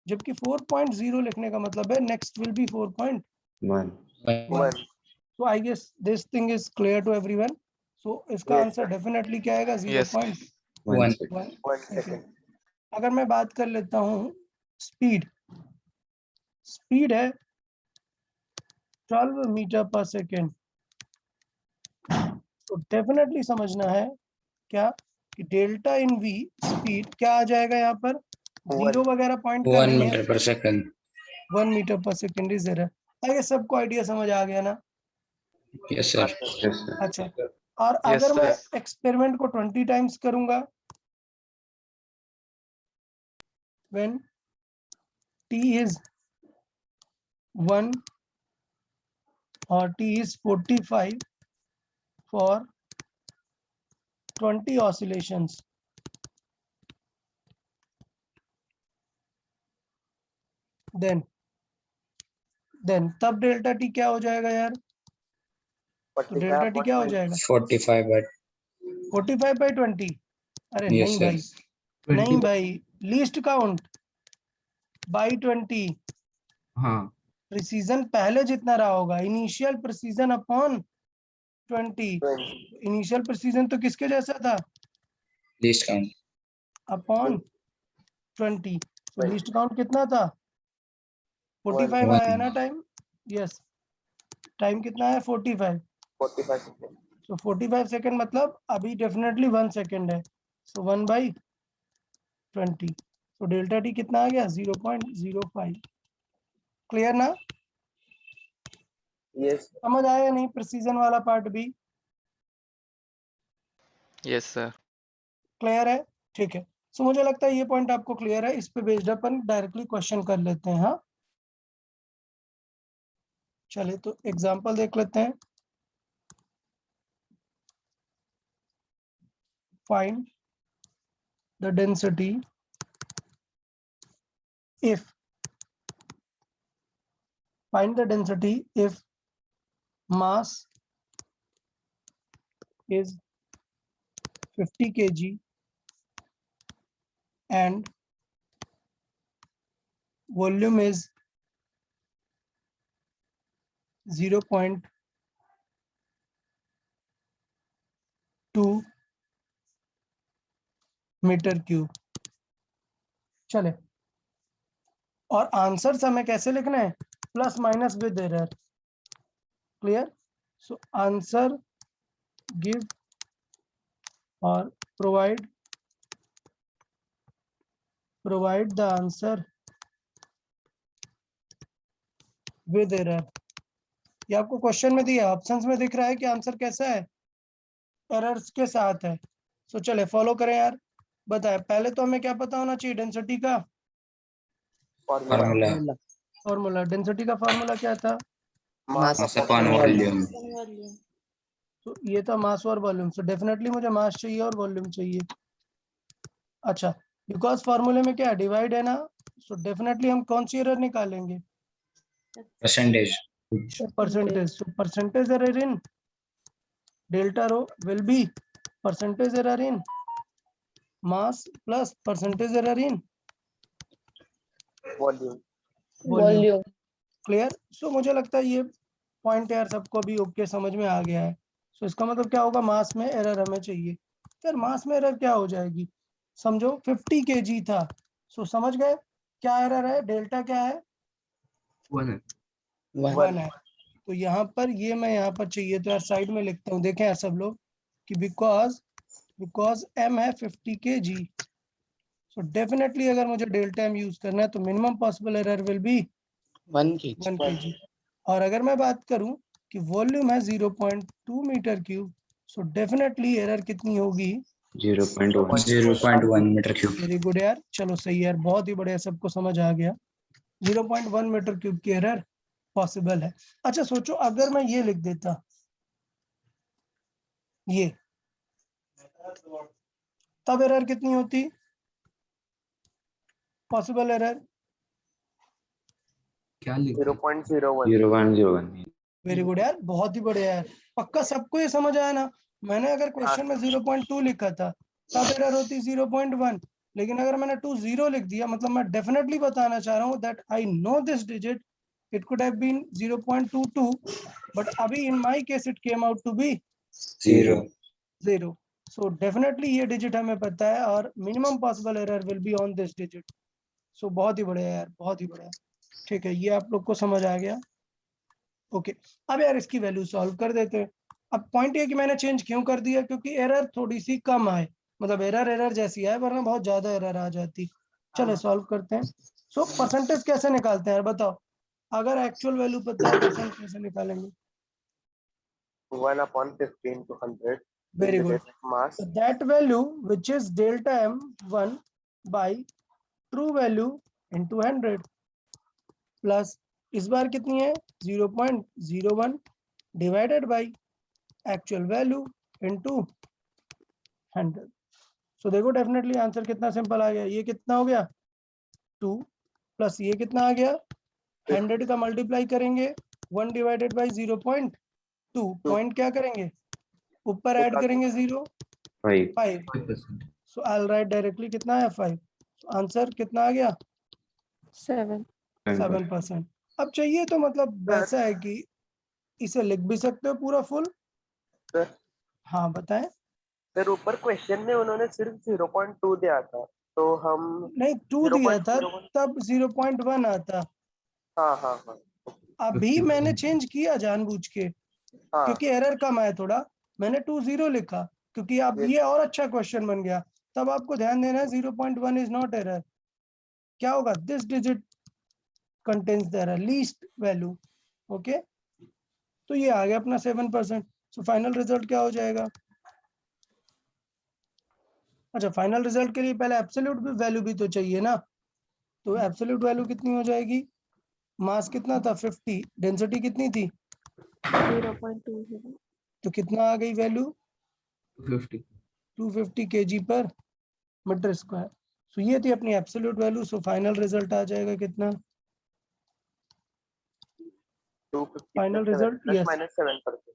जबकि 4.0 लिखने का मतलब है next will be 4.1 1 so I guess this thing is clear to everyone so इसका Yes, आंसर sir. डेफिनेटली क्या आएगा Yes. 1 One. 6 1 second अगर मैं बात कर लेता हूँ स्पीड है 12 मीटर पर सेकेंड तो डेफिनेटली समझना है क्या कि डेल्टा इन वी स्पीड क्या आ जाएगा यहाँ पर जीरो वगैरह पॉइंट का 1 नहीं है meter per second. 1 मीटर पर सेकेंड इज एरर आगे सबको आइडिया समझ आ गया ना Yes, sir. yes sir अच्छा और Yes, अगर मैं sir. एक्सपेरिमेंट को 20 टाइम्स करूंगा when t is 1 or t is 45 for 20 oscillations then तब डेल्टा टी क्या हो जाएगा यार तो डेल्टा टी क्या हो जाएगा 45 by 45 by 20 अरे Yes, नहीं sir. भाई नहीं भाई लीस्ट काउंट बाई 20 हाँ प्रिसीजन पहले जितना रहा होगा initial precision upon 20 initial precision तो किसके जैसा था least count. अपॉन 20 तो लीस्ट काउंट कितना था 45 One. आया ना टाइम यस टाइम कितना है 45 45 second तो 45 सेकंड मतलब अभी डेफिनेटली 1 सेकंड है सो 1/20 तो डेल्टा टी कितना आ गया 0.05 क्लियर ना yes समझ आया नहीं प्रिसीजन वाला पार्ट भी Yes, sir. क्लियर है ठीक है सो मुझे लगता है ये पॉइंट आपको क्लियर है इस पे बेस्ड अपन डायरेक्टली क्वेश्चन कर लेते हैं हाँ चलिए तो एग्जांपल देख लेते हैं find the density if find the density if mass is 50 kg and volume is 0.2 metre cube चले और आंसर हमें कैसे लिखना है plus minus with error clear so answer give और provide the answer with error ये आपको क्वेश्चन में दिया ऑप्शंस में दिख रहा है कि आंसर कैसा है एरर्स के साथ है सो चले फॉलो करें यार बताए पहले तो हमें क्या पता होना चाहिए डेंसिटी का Formula. फॉर्मूला डेंसिटी का फॉर्मूला क्या था? मास Mass upon volume. तो ये था मास और वॉल्यूम। सो डेफिनेटली मुझे मास चाहिए और वॉल्यूम चाहिए। अच्छा, बिकॉज फॉर्मूले में क्या डिवाइड है ना, सो डेफिनेटली हम कौन सी एरर निकालेंगे? Percentage. Percentage. So percentage error in delta rho will be percentage error in mass plus percentage error in volume. Volume. Clear? So मुझे लगता है ये पॉइंट यार सबको अभी ओके समझ में आ गया है। सो इसका मतलब क्या होगा, मास में एरर हमें चाहिए। यार मास में एरर क्या हो जाएगी? समझो 50 kg था। सो समझ गए क्या एरर है? डेल्टा क्या है? 1 है। 1 है। तो यहाँ पर ये मैं यहाँ पर चाहिए तो यार साइड में लिखता हूँ। देखें यार सब लोग कि बिकॉज m है 50 kg। सो डेफिनेटली अगर मुझे डेल्टा m यूज करना है तो minimum possible error will B 1 kg. 1 kg। और अगर मैं बात करूं कि वॉल्यूम है 0.2 metre cube, so definitely error कितनी होगी? 0.1 0.1 meter cube. वेरी गुड यार, चलो सही यार, बहुत ही बढ़िया, सबको समझ आ गया। 0.1 मीटर क्यूब की एरर पॉसिबल है। अच्छा सोचो अगर मैं ये लिख देता, ये, तब एरर कितनी होती? पॉसिबल एरर क्या लिखते 0.01। 0101 वेरी गुड यार, बहुत ही बढ़िया यार। पक्का सबको ये समझ आया ना? मैंने अगर क्वेश्चन में 0.2 लिखा था तब एरर होती 0.1, लेकिन अगर मैंने 20 लिख दिया मतलब मैं डेफिनेटली बताना चाह रहा हूँ that I know this digit, it could have been 0.22, but अभी in my case it came out to be 0. 0। So definitely ये डिजिट हमें पता है और minimum possible error will be on this digit. So बहुत ही बढ़िया यार, बहुत ही बढ़िया। ठीक है, ये आप लोग को समझ आ गया। ओके, अब यार इसकी वैल्यू सॉल्व कर देते हैं। अब पॉइंट ये कि मैंने चेंज क्यों कर दिया, क्योंकि एरर थोड़ी सी कम आए, मतलब एरर जैसी है, वरना बहुत ज्यादा एरर आ जाती। चलो सॉल्व करते हैं। सो परसेंटेज कैसे निकालते हैं यार बताओ? अगर एक्चुअल वैल्यू पता है परसेंट कैसे निकालेंगे? 1/15 to 100 very good. mass that value which is delta m 1 by true value into 100 plus इस बार कितनी है 0.01 divided by actual value into 100। सो देखो डेफिनेटली आंसर कितना सिंपल आ गया। ये कितना हो गया 2 प्लस ये कितना आ गया 100 का मल्टीप्लाई करेंगे 1 डिवाइडेड बाई 0.2 पॉइंट क्या करेंगे ऊपर ऐड करेंगे 0.5। 5%. सो आई राइट डायरेक्टली कितना है 5। आंसर कितना आ गया 7%। अब चाहिए तो मतलब वैसा है कि इसे लिख भी सकते हो पूरा फुल। सर हाँ बताएं। सर ऊपर क्वेश्चन में उन्होंने सिर्फ 0.2 दिया था तो हम नहीं 2 दिया था 0.01 तब 0.1 आता। हाँ हाँ हाँ अभी 50%. मैंने चेंज किया जानबूझ के हाँ क्योंकि एरर कम आया थोड़ा, मैंने 20 लिखा क्योंकि अब ये और अच्छा क्वेश्चन बन गया। तब आपको ध्यान देना है 0.1 इज नॉट एरर। क्या होगा this digit contains the error least value. Okay, तो ये आ गया अपना 7%। सो फाइनल रिजल्ट क्या हो जाएगा? अच्छा, फाइनल रिजल्ट के लिए पहले एब्सोल्यूट वैल्यू भी तो चाहिए ना। तो एब्सोल्यूट वैल्यू कितनी हो जाएगी? मास कितना था 50, डेंसिटी कितनी थी 0.20। तो कितना आ गई वैल्यू 50. 250 kg पर मीटर स्क्वायर। सो ये थी अपनी absolute value. So final result आ जाएगा कितना? 250 final plus result 7 yes minus 7%।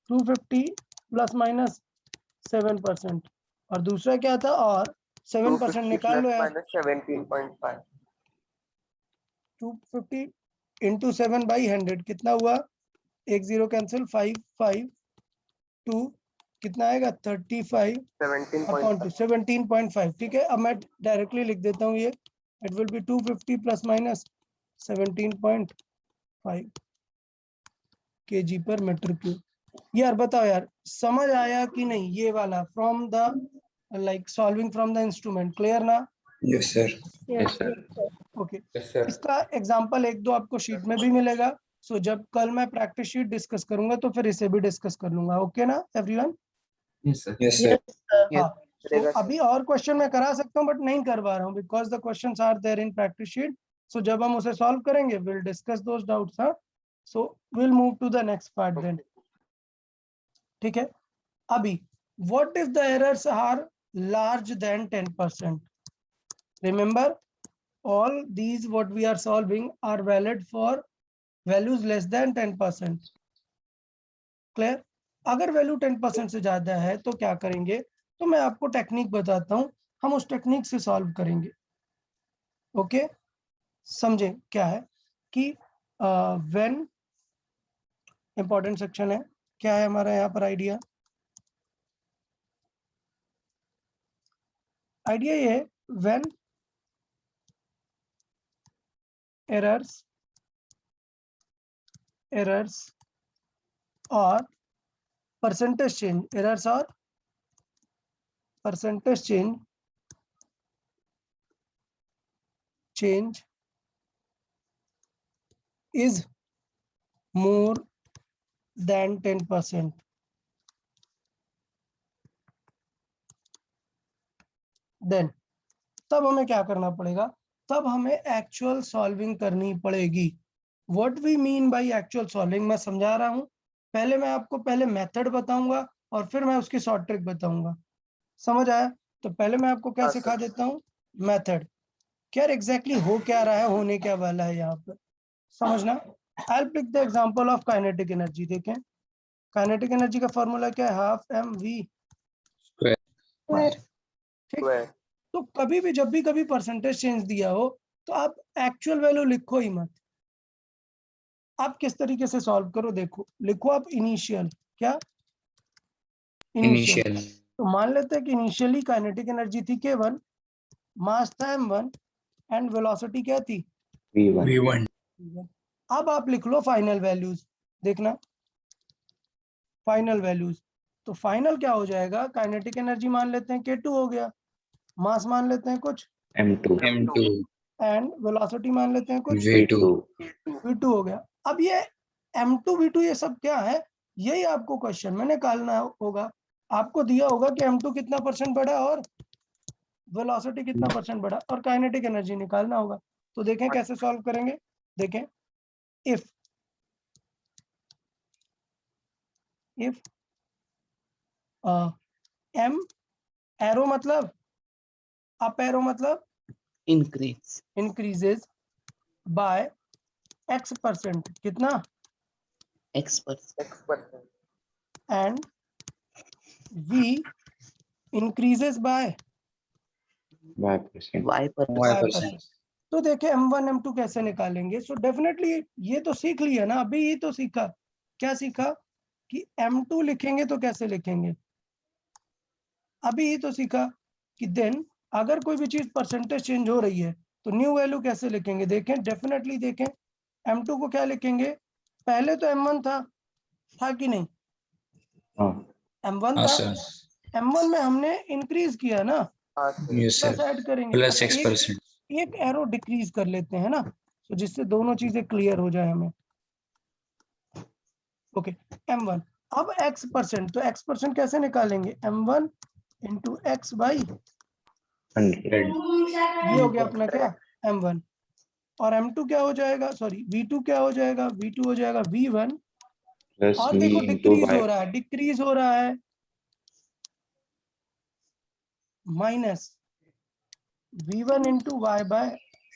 250 plus minus 7%। और दूसरा क्या था? और 7% 250 निकाल plus लो यार। minus 17.5। 250 इंटू 7 बाई 100 कितना हुआ? एक जीरो कैंसिल 5 5 2 कितना आएगा 35 अपॉन 2 17.5 17.5। ठीक है, अब मैं डायरेक्टली लिख देता हूँ ये it will be 250 plus minus 17.5 kg पर मीटर क्यूब। यार बताओ यार समझ आया कि नहीं ये वाला from the like solving from the instrument? Clear ना? Yes, sir. Yes, sir. Okay, Yes, sir. इसका एग्जांपल एक दो आपको शीट में भी मिलेगा। सो जब कल मैं प्रैक्टिस शीट डिस्कस करूंगा तो फिर इसे भी डिस्कस कर लूंगा। ओके ना everyone? Yes, sir. Yes, sir. हाँ, तो अभी और क्वेश्चन मैं करा सकता हूँ बट नहीं करवा रहा हूँ because the questions are there in practice sheet. So जब हम उसे सॉल्व करेंगे विल डिस्कस दोस डाउट्स। हाँ, so will move to the next part then. ठीक है, अभी what if the errors are large then 10%? Remember all these what we are solving are valid for values less than 10%. Clear? अगर value 10% से ज्यादा है तो क्या करेंगे? तो मैं आपको टेक्निक बताता हूं, हम उस टेक्निक से सॉल्व करेंगे। ओके, समझे क्या है कि व्हेन इंपॉर्टेंट सेक्शन है, क्या है हमारा यहाँ पर आइडिया? आइडिया ये है when errors or percentage change, errors or percentage change is more than 10%, then तब हमें क्या करना पड़ेगा? तब हमें एक्चुअल सॉल्विंग करनी पड़ेगी। What we mean by actual solving मैं समझा रहा हूं। पहले मैं आपको पहले मेथड बताऊंगा और फिर मैं उसकी शॉर्ट ट्रिक बताऊंगा। समझ आया? तो पहले मैं आपको क्या हाँ, सिखा सर। देता हूं, मेथड। क्या एग्जैक्टली हो क्या रहा है, होने क्या वाला है यहाँ पर समझना। I pick the example of kinetic energy. देखें, काइनेटिक एनर्जी का फॉर्मूला क्या है? Half M V square. ठीक, तो कभी भी जब भी कभी परसेंटेज चेंज दिया हो तो आप एक्चुअल वैल्यू लिखो ही मत। आप किस तरीके से सॉल्व करो, देखो, लिखो आप इनिशियल। क्या? इनिशियल तो मान लेते हैं कि इनिशियली काइनेटिक एनर्जी थी K1, मास था M1 एंड वेलोसिटी क्या थी? V1 V1 अब आप लिख लो फाइनल वैल्यूज। देखना फाइनल वैल्यूज, तो फाइनल क्या हो जाएगा? काइनेटिक एनर्जी मान लेते हैं K2 हो गया, मास मान लेते हैं कुछ M2 M2 एंड वेलोसिटी मान लेते हैं कुछ V2 V2 हो गया। अब ये M2 V2 ये सब क्या है? यही आपको क्वेश्चन में निकालना होगा। आपको दिया होगा कि M2 कितना परसेंट बढ़ा और वेलोसिटी कितना परसेंट बढ़ा और काइनेटिक एनर्जी निकालना होगा। तो देखें कैसे सॉल्व करेंगे। देखें, इफ m एरो मतलब अप एरो मतलब इंक्रीजेस बाय x%, कितना? X%. And v increases by Y%. तो देखें m1 m2 कैसे निकालेंगे। सो डेफिनेटली ये तो सीख लिया ना, अभी ये तो सीखा। क्या सीखा? कि m2 लिखेंगे तो कैसे लिखेंगे, अभी ये तो सीखा। कि देन अगर कोई भी चीज परसेंटेज चेंज हो रही है तो न्यू वैल्यू कैसे लिखेंगे। देखें, डेफिनेटली देखें, m2 को क्या लिखेंगे? पहले तो m1 था कि नहीं? हाँ, m1 हाँ था, सर m1 में हमने इंक्रीज किया ना, हाँ, sir. Yes plus sir add करेंगे। प्लस अच्छा, X%. एक एरो डिक्रीज कर लेते हैं ना, तो जिससे दोनों चीजें क्लियर हो जाए हमें। ओके, m1 अब x%, तो x% कैसे निकालेंगे? m1 इंटू एक्स बाई 100 ये हो गया अपना क्या? m1। और m2 क्या हो जाएगा? सॉरी, v2 क्या हो जाएगा? v2 हो जाएगा v1। प्लस और V देखो इंटू डिक्रीज Y हो रहा है, डिक्रीज हो रहा है, minus v1 into Y bye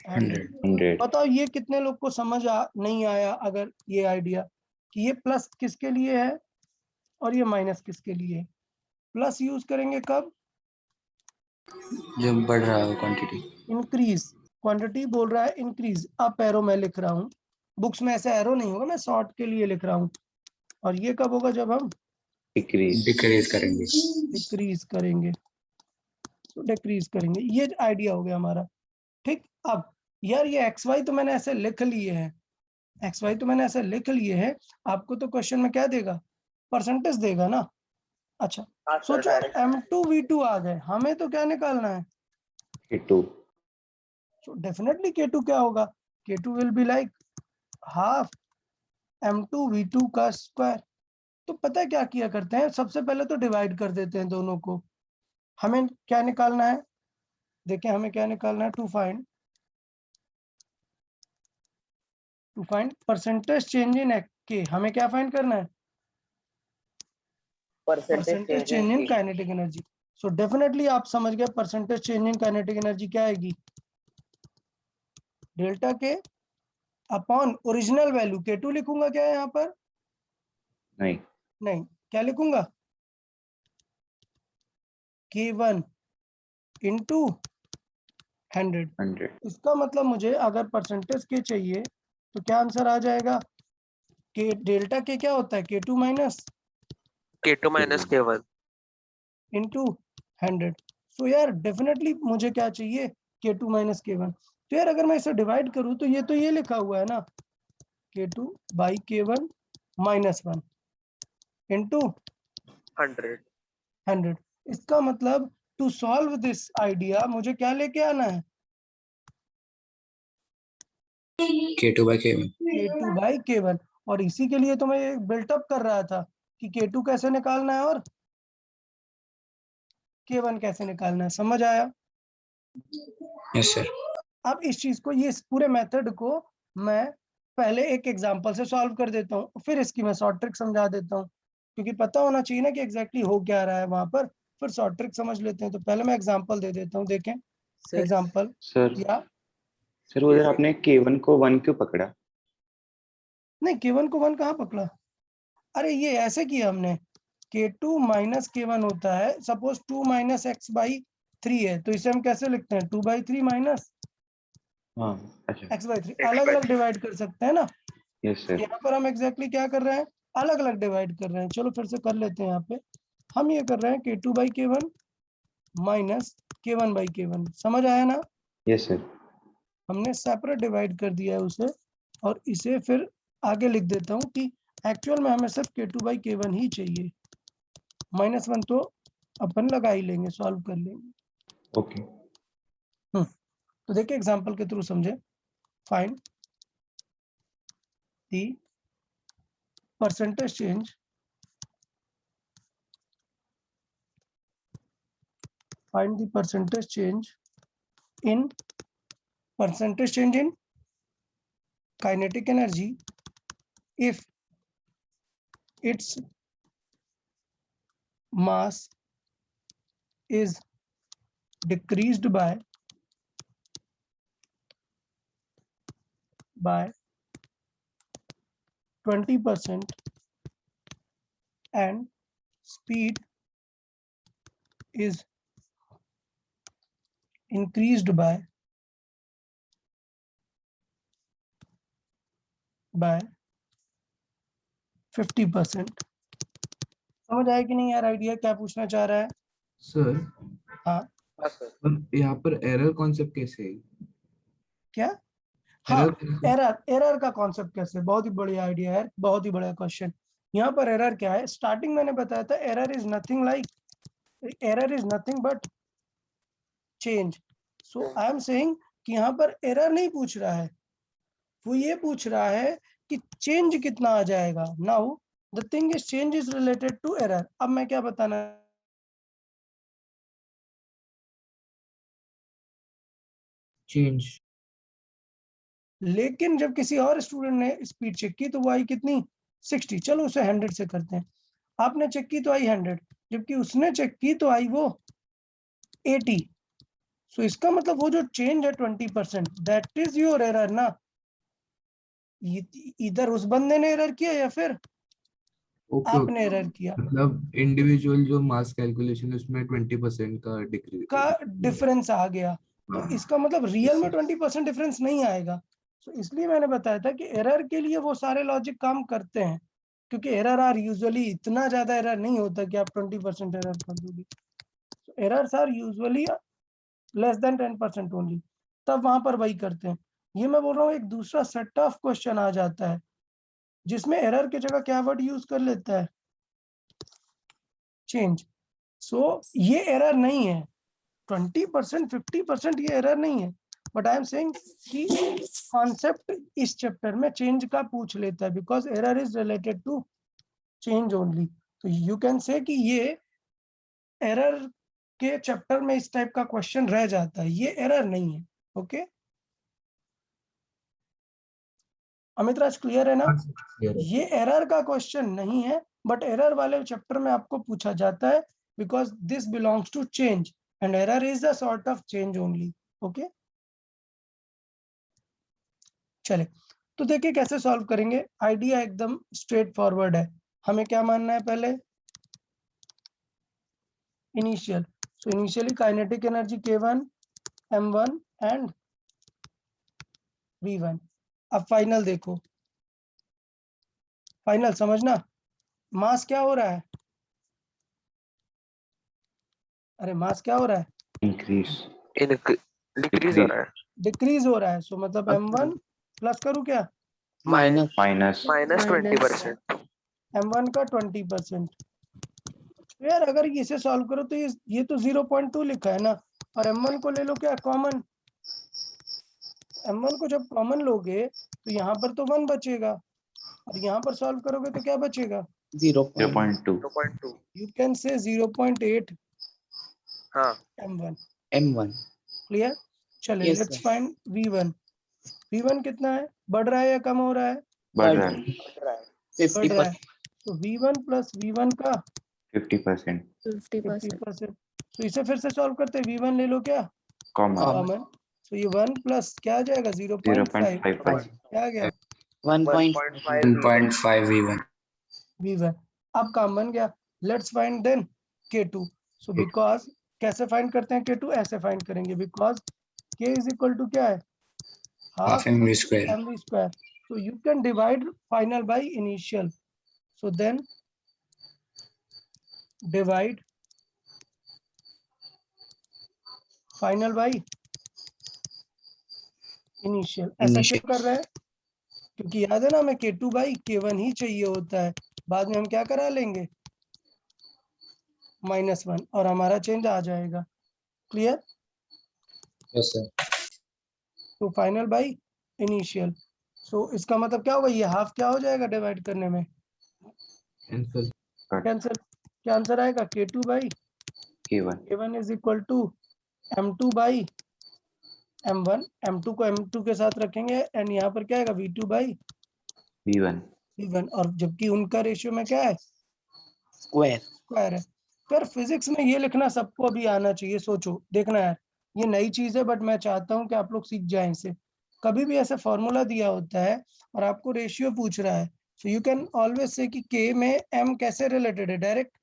100। 100 बताओ ये कितने लोग को समझ नहीं आया? अगर ये आइडिया कि ये प्लस किसके लिए है और ये माइनस किसके लिए है। प्लस यूज करेंगे कब? जब बढ़ रहा हो क्वांटिटी इंक्रीज, क्वांटिटी बोल रहा है इंक्रीज, अप एरो मैं लिख रहा हूँ, बुक्स में ऐसा एरो नहीं होगा, मैं शॉर्ट के लिए लिख रहा हूँ। और ये कब होगा? जब हम डिक्रीज करेंगे डिक्रीज करेंगे, तो डिक्रीज करेंगे। ये आइडिया हो गया हमारा। ठीक, अब यार ये एक्स वाई तो मैंने ऐसे लिख लिए हैं, एक्स वाई तो मैंने ऐसे लिख लिए हैं, आपको तो क्वेश्चन में क्या देगा? परसेंटेज देगा ना। अच्छा, हाँ, सर, सोचो डायरेक्ट। m2 v2 आ गए, हमें तो क्या निकालना है? K2 So definitely K2 क्या होगा? K2 will be like half m2 v2 का स्क्वायर। तो पता है क्या किया करते हैं? सबसे पहले तो डिवाइड कर देते हैं दोनों को। हमें क्या निकालना है? देखें, हमें क्या निकालना है? To find to find percentage change in K, हमें क्या फाइंड करना है? Percentage change in kinetic energy. So definitely आप समझ गए percentage change in kinetic energy क्या आएगी, डेल्टा के अपॉन ओरिजिनल वैल्यू K2 लिखूंगा क्या यहाँ पर? नहीं, नहीं, क्या लिखूंगा? K1 into 100। 100। इसका मतलब मुझे अगर परसेंटेज के चाहिए तो क्या आंसर आ जाएगा? के डेल्टा के क्या होता है? K2 minus K2 minus K1 into 100। सो यार डेफिनेटली मुझे क्या चाहिए? K2 minus K1। तो यार अगर मैं इसे डिवाइड करूं तो ये लिखा हुआ है ना, K2 by K1 minus 1 into 100 इसका मतलब टू सॉल्व दिस आइडिया मुझे क्या लेके आना है? K2 by K1. K2 by K1। और इसी के लिए तो मैं बिल्टअप कर रहा था कि K2 कैसे निकालना है और K1 कैसे निकालना है। समझ आया? Yes, sir. अब इस चीज को, ये इस पूरे मेथड को मैं पहले एक एग्जांपल से सॉल्व कर देता हूँ, फिर इसकी मैं शॉर्ट ट्रिक समझा देता हूँ, क्योंकि पता होना चाहिए ना कि एग्जैक्टली हो क्या रहा है वहां पर, फिर शॉर्ट ट्रिक समझ लेते हैं। तो पहले मैं एग्जांपल दे देता हूँ, देखें एग्जांपल। सर या सर उधर आपने K1 को 1 क्यों पकड़ा? नहीं, K1 को 1 कहाँ पकड़ा? अरे ये ऐसे किया हमने, K2 माइनस K1 होता है, सपोज 2 माइनस एक्स बाई 3 है, तो इसे हम कैसे लिखते हैं? 2 बाई 3 माइनस हाँ, अच्छा, एक्स बाई 3। अलग अलग डिवाइड कर सकते हैं ना। Yes sir. यहाँ पर हम एग्जैक्टली क्या कर रहे हैं? अलग अलग डिवाइड कर रहे हैं। चलो फिर से कर लेते हैं। यहाँ पे हम ये कर रहे हैं K2 by K1 minus K1 by K1। समझ आया ना? Yes sir. हमने सेपरेट डिवाइड कर दिया है उसे, और इसे फिर आगे लिख देता हूँ कि एक्चुअल में हमें सिर्फ K2 बाई K1 ही चाहिए, माइनस 1 तो अपन लगा ही लेंगे, सॉल्व कर लेंगे। ओके। तो देखिए एग्जांपल के थ्रू समझे। Find the percentage change in kinetic energy if its mass is decreased by 20% and speed is increased by 50%। समझ आया कि नहीं यार आइडिया क्या पूछना चाह रहा है? सर हाँ यहाँ पर एरर कॉन्सेप्ट कैसे है? क्या? हाँ, एरर एरर का कॉन्सेप्ट कैसे? बहुत ही बढ़िया आइडिया है, बहुत ही बड़ा क्वेश्चन। यहाँ पर एरर क्या है? स्टार्टिंग मैंने बताया था error is nothing but change. So I am saying कि यहाँ पर एरर नहीं पूछ रहा है, वो ये पूछ रहा है कि चेंज कितना आ जाएगा। Now the thing is change is related to error. अब मैं क्या बताना, चेंज, लेकिन जब किसी और स्टूडेंट ने स्पीड चेक की तो वो आई कितनी? 60। चलो उसे 100 से करते हैं। आपने चेक की तो आई 100, जबकि उसने चेक की तो आई वो 80। सो इसका मतलब वो जो चेंज है 20%, दैट इज योर एरर ना। इधर उस बंदे ने एरर किया या फिर ओके आपने एरर किया, मतलब इंडिविजुअल जो मास कैलकुलेशन है उसमें 20% का डिक्रीज का डिफरेंस आ गया। तो हाँ। इसका मतलब रियल में Yes, 20% डिफरेंस नहीं आएगा। सो इसलिए मैंने बताया था कि एरर के लिए वो सारे लॉजिक काम करते हैं, क्योंकि एरर आर यूजुअली, इतना ज्यादा एरर नहीं होता कि आप 20% एरर कर दोगे। Errors are usually less then 10% only, तब वहां पर वही करते हैं। ये मैं बोल रहा हूँ एक दूसरा सेट ऑफ क्वेश्चन आ जाता है जिसमें एरर की जगह क्या वर्ड यूज कर लेता है? चेंज। सो ये एरर नहीं है, 20% 50% ये एरर नहीं है, बट आई एम सेइंग कि कॉन्सेप्ट इस चैप्टर में चेंज का पूछ लेता है, because error is related to change only. तो यू कैन से कि ये एरर के चैप्टर में इस टाइप का क्वेश्चन रह जाता है, ये एरर नहीं है। ओके अमित राज क्लियर है ना? Clear है। ये एरर का क्वेश्चन नहीं है, बट एरर वाले चैप्टर में आपको पूछा जाता है, because this belongs to change and error is the sort of change only. Okay, चले तो देखिए कैसे सॉल्व करेंगे। आइडिया एकदम स्ट्रेट फॉरवर्ड है। हमें क्या मानना है पहले? Initial. So initially kinetic energy K1 M1 and V1। अब फाइनल देखो, फाइनल समझना, मास क्या हो रहा है? अरे मास क्या हो रहा है? इंक्रीज डिक्रीज हो रहा है, डिक्रीज हो रहा है। सो मतलब M1 प्लस करूँ क्या? Minus minus minus Minus. 20%। M1 का 20%। यार अगर इसे सॉल्व करो तो ये तो 0.2 लिखा है ना, और M1 को ले लो क्या कॉमन। M1 को जब कॉमन लोगे तो यहाँ पर तो 1 बचेगा, और यहाँ पर सॉल्व करोगे तो क्या बचेगा? 0.2 0.2। यू कैन से 0.8 हाँ, M1। M1. क्लियर? चले Yes, let's sir. Find V1। V1 कितना है? बढ़ रहा है या कम हो रहा है? बढ़ रहा है बढ़ रहा है। बढ़ रहा है। 50%. तो V1 प्लस V1 का 50% 50%. 50%। तो इसे फिर से सॉल्व करते हैं। V1 ले लो क्या कॉमन कॉमन। तो ये 1 प्लस क्या आ जाएगा? 0.5। 0.55 क्या आ गया? 1.5 1.5 V1. V1। अब काम बन गया। Let's find then K2। So because कैसे फाइंड करते हैं K2? ऐसे फाइंड करेंगे, because K is equal to क्या है? Half half mv square. mv square. So you can divide final by initial. So then divide final by initial. ऐसा क्यों कर रहे हैं? क्योंकि याद है ना हमें K2 by K1 ही चाहिए होता है। बाद में हम क्या करा लेंगे? -1, और हमारा चेंज आ जाएगा। क्लियर? Yes, sir. तो फाइनल बाई इनिशियल। सो इसका मतलब क्या होगा? ये हाफ क्या हो जाएगा डिवाइड करने में? Cancel. कैंसिल। क्या आंसर आएगा? K2 by K1 K1 is equal to M2 by M1। M2 को M2 के साथ रखेंगे, एंड यहाँ पर क्या आएगा? V2 by V1 V1। और जबकि उनका रेशियो में क्या है? Square. स्क्वायर है। यार फिजिक्स में ये लिखना सबको अभी आना चाहिए। सोचो, देखना यार, ये नई चीज है, बट मैं चाहता हूँ कि आप लोग सीख जाएं इसे। कभी भी ऐसा फॉर्मूला दिया होता है और आपको रेशियो पूछ रहा है, so you can always say कि K में M कैसे रिलेटेड है? डायरेक्ट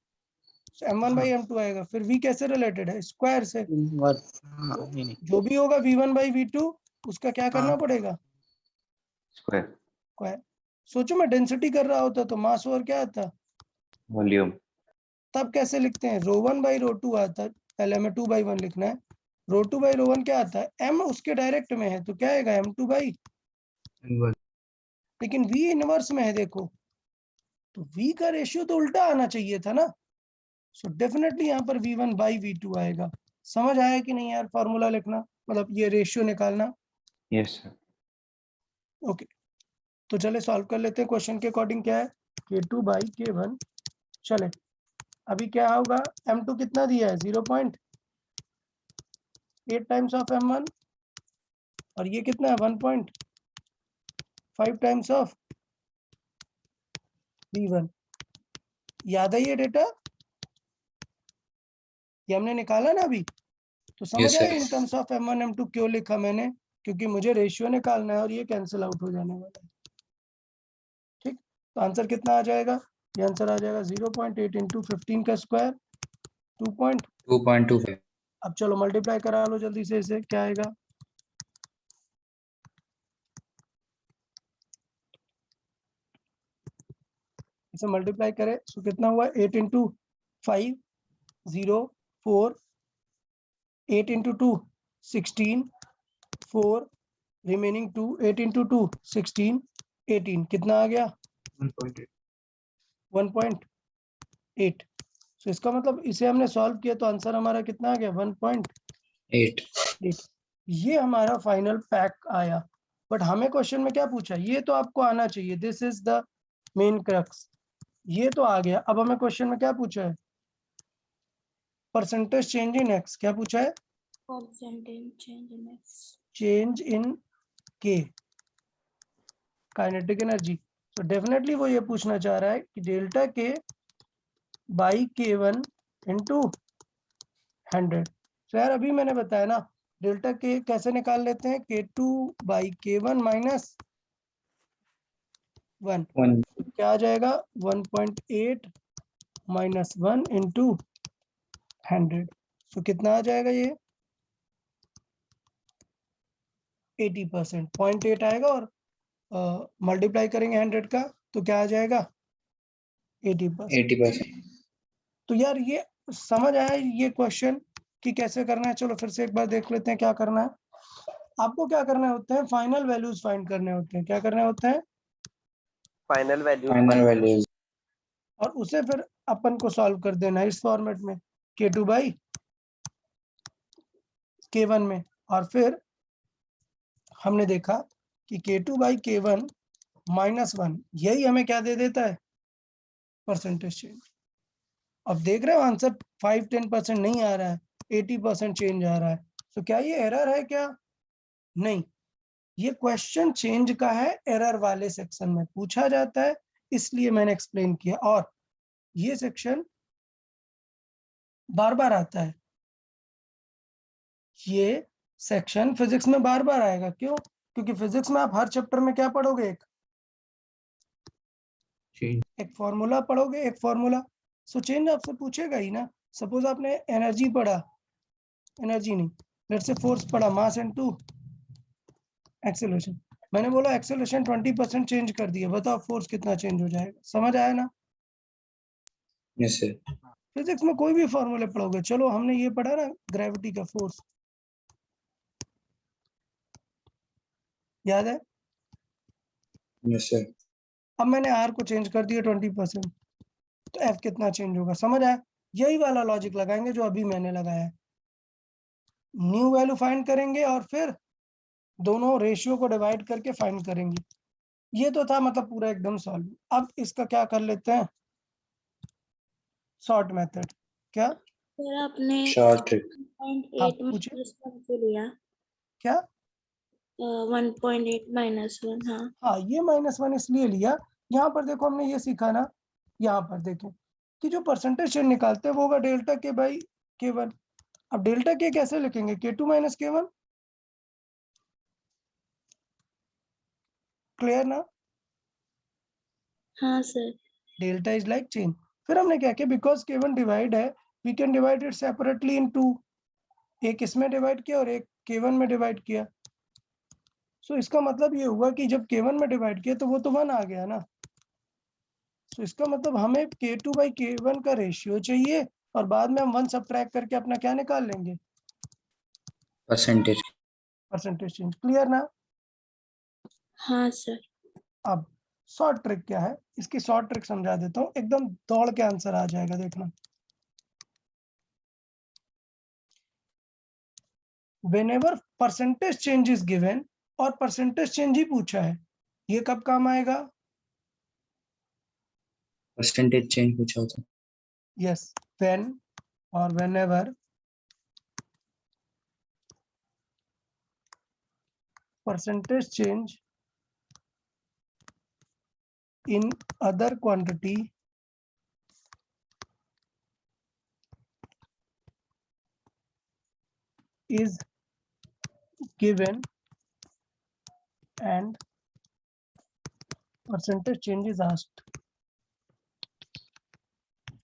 M1 बाई M2 आएगा। फिर V कैसे रिलेटेड है? स्क्वायर से। What? तो नहीं. जो भी होगा V1 बाई V2 उसका क्या करना पड़ेगा? Square square. सोचो मैं डेंसिटी कर रहा होता तो मास ओवर क्या आता? वॉल्यूम तब कैसे लिखते हैं? ρ1 बाई ρ2 आता है। पहले हमें 2/1 लिखना है। ρ2 बाई ρ1 क्या आता है? M उसके डायरेक्ट में है तो क्या आएगा? M2 by. M1. लेकिन V इनवर्स में है देखो, तो V का रेशियो तो उल्टा आना चाहिए था ना। सो डेफिनेटली यहाँ पर V1 बाई V2 आएगा। समझ आया कि नहीं यार? फॉर्मूला लिखना मतलब ये रेशियो निकालना। यस सर ओके, तो चले सॉल्व कर लेते हैं। क्वेश्चन के अकॉर्डिंग क्या है? K2 by K1। चले अभी क्या होगा? M2 कितना दिया है? 0.8 टाइम्स ऑफ M1, और ये कितना है? 1.5 टाइम्स ऑफ V1। याद है ये डेटा? ये हमने निकाला ना अभी। तो समझ Yes, आया sir. In terms of M1 M2 क्यों लिखा मैंने? क्योंकि मुझे रेशियो निकालना है और ये कैंसिल आउट हो जाने वाला है। ठीक, तो आंसर कितना आ जाएगा? ये आंसर आ जाएगा 0.8 इंटू 15 का स्क्वायर 2. 2.25. अब चलो मल्टीप्लाई करा लो जल्दी से। इसे क्या आएगा? इसे मल्टीप्लाई करें तो कितना हुआ? 8 इंटू 5 0 4 8 इंटू 2 16 4 रिमेनिंग 2 8 इंटू 2 16 18 कितना आ गया? 1.8. 1.8। सो इसका मतलब इसे हमने सॉल्व किया तो आंसर हमारा कितना आ गया? 1.8। 8. ये हमारा फाइनल पैक आया। बट हमें क्वेश्चन में क्या पूछा? ये तो आपको आना चाहिए। This is the main crux. ये तो आ गया। अब हमें क्वेश्चन में क्या पूछा है? परसेंटेज चेंज इन एक्स। क्या पूछा है? Percentage change in X. Change in K। Kinetic energy. तो डेफिनेटली वो ये पूछना चाह रहा है कि डेल्टा के बाई K1 इंटू 100। तो यार अभी मैंने बताया ना, डेल्टा के कैसे निकाल लेते हैं, K2 बाई K1 माइनस 1। 1. क्या आ जाएगा, 1.8 माइनस 1 इंटू 100। तो कितना आ जाएगा ये 80%, 0.8 आएगा और मल्टीप्लाई करेंगे 100 का तो क्या आ जाएगा 80%। 80%. तो यार ये समझ आया ये क्वेश्चन कि कैसे करना है। चलो फिर से एक बार देख लेते हैं क्या करना है। आपको क्या करना होता है, फाइनल वैल्यूज फाइंड करने होते हैं। क्या करने होते हैं, फाइनल वैल्यू Final values. और उसे फिर अपन को सॉल्व कर देना है इस फॉर्मेट में, K2 बाई K1 में। और फिर हमने देखा कि K2 बाई K1 माइनस 1 यही हमें क्या दे देता है, परसेंटेज चेंज। अब देख रहे हो आंसर 5-10% नहीं आ रहा है, 80% चेंज आ रहा है। तो क्या ये एरर है क्या, नहीं, ये क्वेश्चन चेंज का है, एरर वाले सेक्शन में पूछा जाता है, इसलिए मैंने एक्सप्लेन किया। और ये सेक्शन बार बार आता है, ये सेक्शन फिजिक्स में बार बार आएगा। क्यों, क्योंकि फिजिक्स में आप हर चैप्टर में क्या पढ़ोगे, चेंज। एक फॉर्मूला पढ़ोगे, एक फॉर्मूला। सो चेंज आपसे पूछेगा ही ना। सपोज आपने एनर्जी पढ़ा, एनर्जी नहीं, लेट्स से फोर्स पढ़ा, मास इनटू एक्सेलरेशन। मैंने बोला एक्सेलरेशन 20% चेंज कर दिया, बताओ फोर्स कितना चेंज हो जाएगा। समझ आया ना। Yes, sir. फिजिक्स में कोई भी फॉर्मूले पढ़ोगे। चलो हमने ये पढ़ा ना, ग्रेविटी का फोर्स, याद है। Yes, sir. अब मैंने आर को चेंज कर दिया 20%, तो एफ कितना चेंज होगा, समझ आया। यही वाला लॉजिक लगाएंगे जो अभी मैंने लगाया है। न्यू वैल्यू फाइंड करेंगे और फिर दोनों रेशियो को डिवाइड करके फाइंड करेंगे। ये तो था मतलब पूरा एकदम सॉल्व। अब इसका क्या कर लेते हैं, शॉर्ट मेथड। क्या, सर आपने Short trick. 1.8 पूछे माइनस 1 से लिया, क्या। 1.8 माइनस 1। हाँ हाँ, ये -1 इसलिए लिया, यहाँ पर देखो हमने ये सीखा ना, यहाँ पर देखें कि जो परसेंटेज चेंज निकालते हैं वो होगा डेल्टा के बाई K1। अब डेल्टा के कैसे लिखेंगे, K2 माइनस K1। क्लियर ना। हाँ sir. Delta is like change. फिर हमने क्या किया, बिकॉज K1 डिवाइड है, we can divide it separately in two. एक इसमें डिवाइड किया और एक K1 में डिवाइड किया। सो इसका मतलब ये हुआ कि जब K1 में डिवाइड किया तो वो तो 1 आ गया ना। तो इसका मतलब हमें K2 बाई K1 का रेशियो चाहिए और बाद में हम 1 सबट्रैक्ट करके अपना क्या निकाल लेंगे, Percentage. Percentage change. क्लियर ना। हाँ सर। अब शॉर्ट ट्रिक क्या है, इसकी शॉर्ट ट्रिक समझा देता हूँ, एकदम दौड़ के आंसर आ जाएगा, देखना। Whenever percentage change is given, और परसेंटेज चेंज ही पूछा है, ये कब काम आएगा, Percentage change पूछा था. यस, व्हेन और whenever percentage change in other quantity is given and percentage change is asked।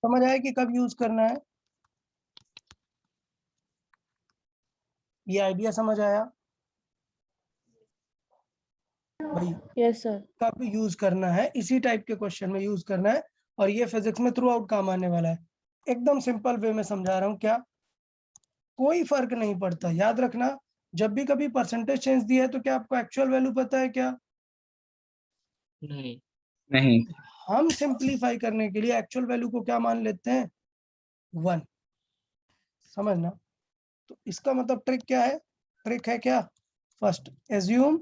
समझ आया कि कब यूज करना है, ये आइडिया समझ आया भाई। Yes sir. कब यूज करना है, इसी टाइप के क्वेश्चन में यूज करना है, और ये फिजिक्स में थ्रू आउट काम आने वाला है। एकदम सिंपल वे में समझा रहा हूँ, क्या कोई फर्क नहीं पड़ता। याद रखना, जब भी कभी परसेंटेज चेंज दिया है तो क्या आपको एक्चुअल वैल्यू पता है क्या, नहीं. हम सिंप्लीफाई करने के लिए एक्चुअल वैल्यू को क्या मान लेते हैं, 1। समझना। तो इसका मतलब ट्रिक क्या है, ट्रिक है क्या, first assume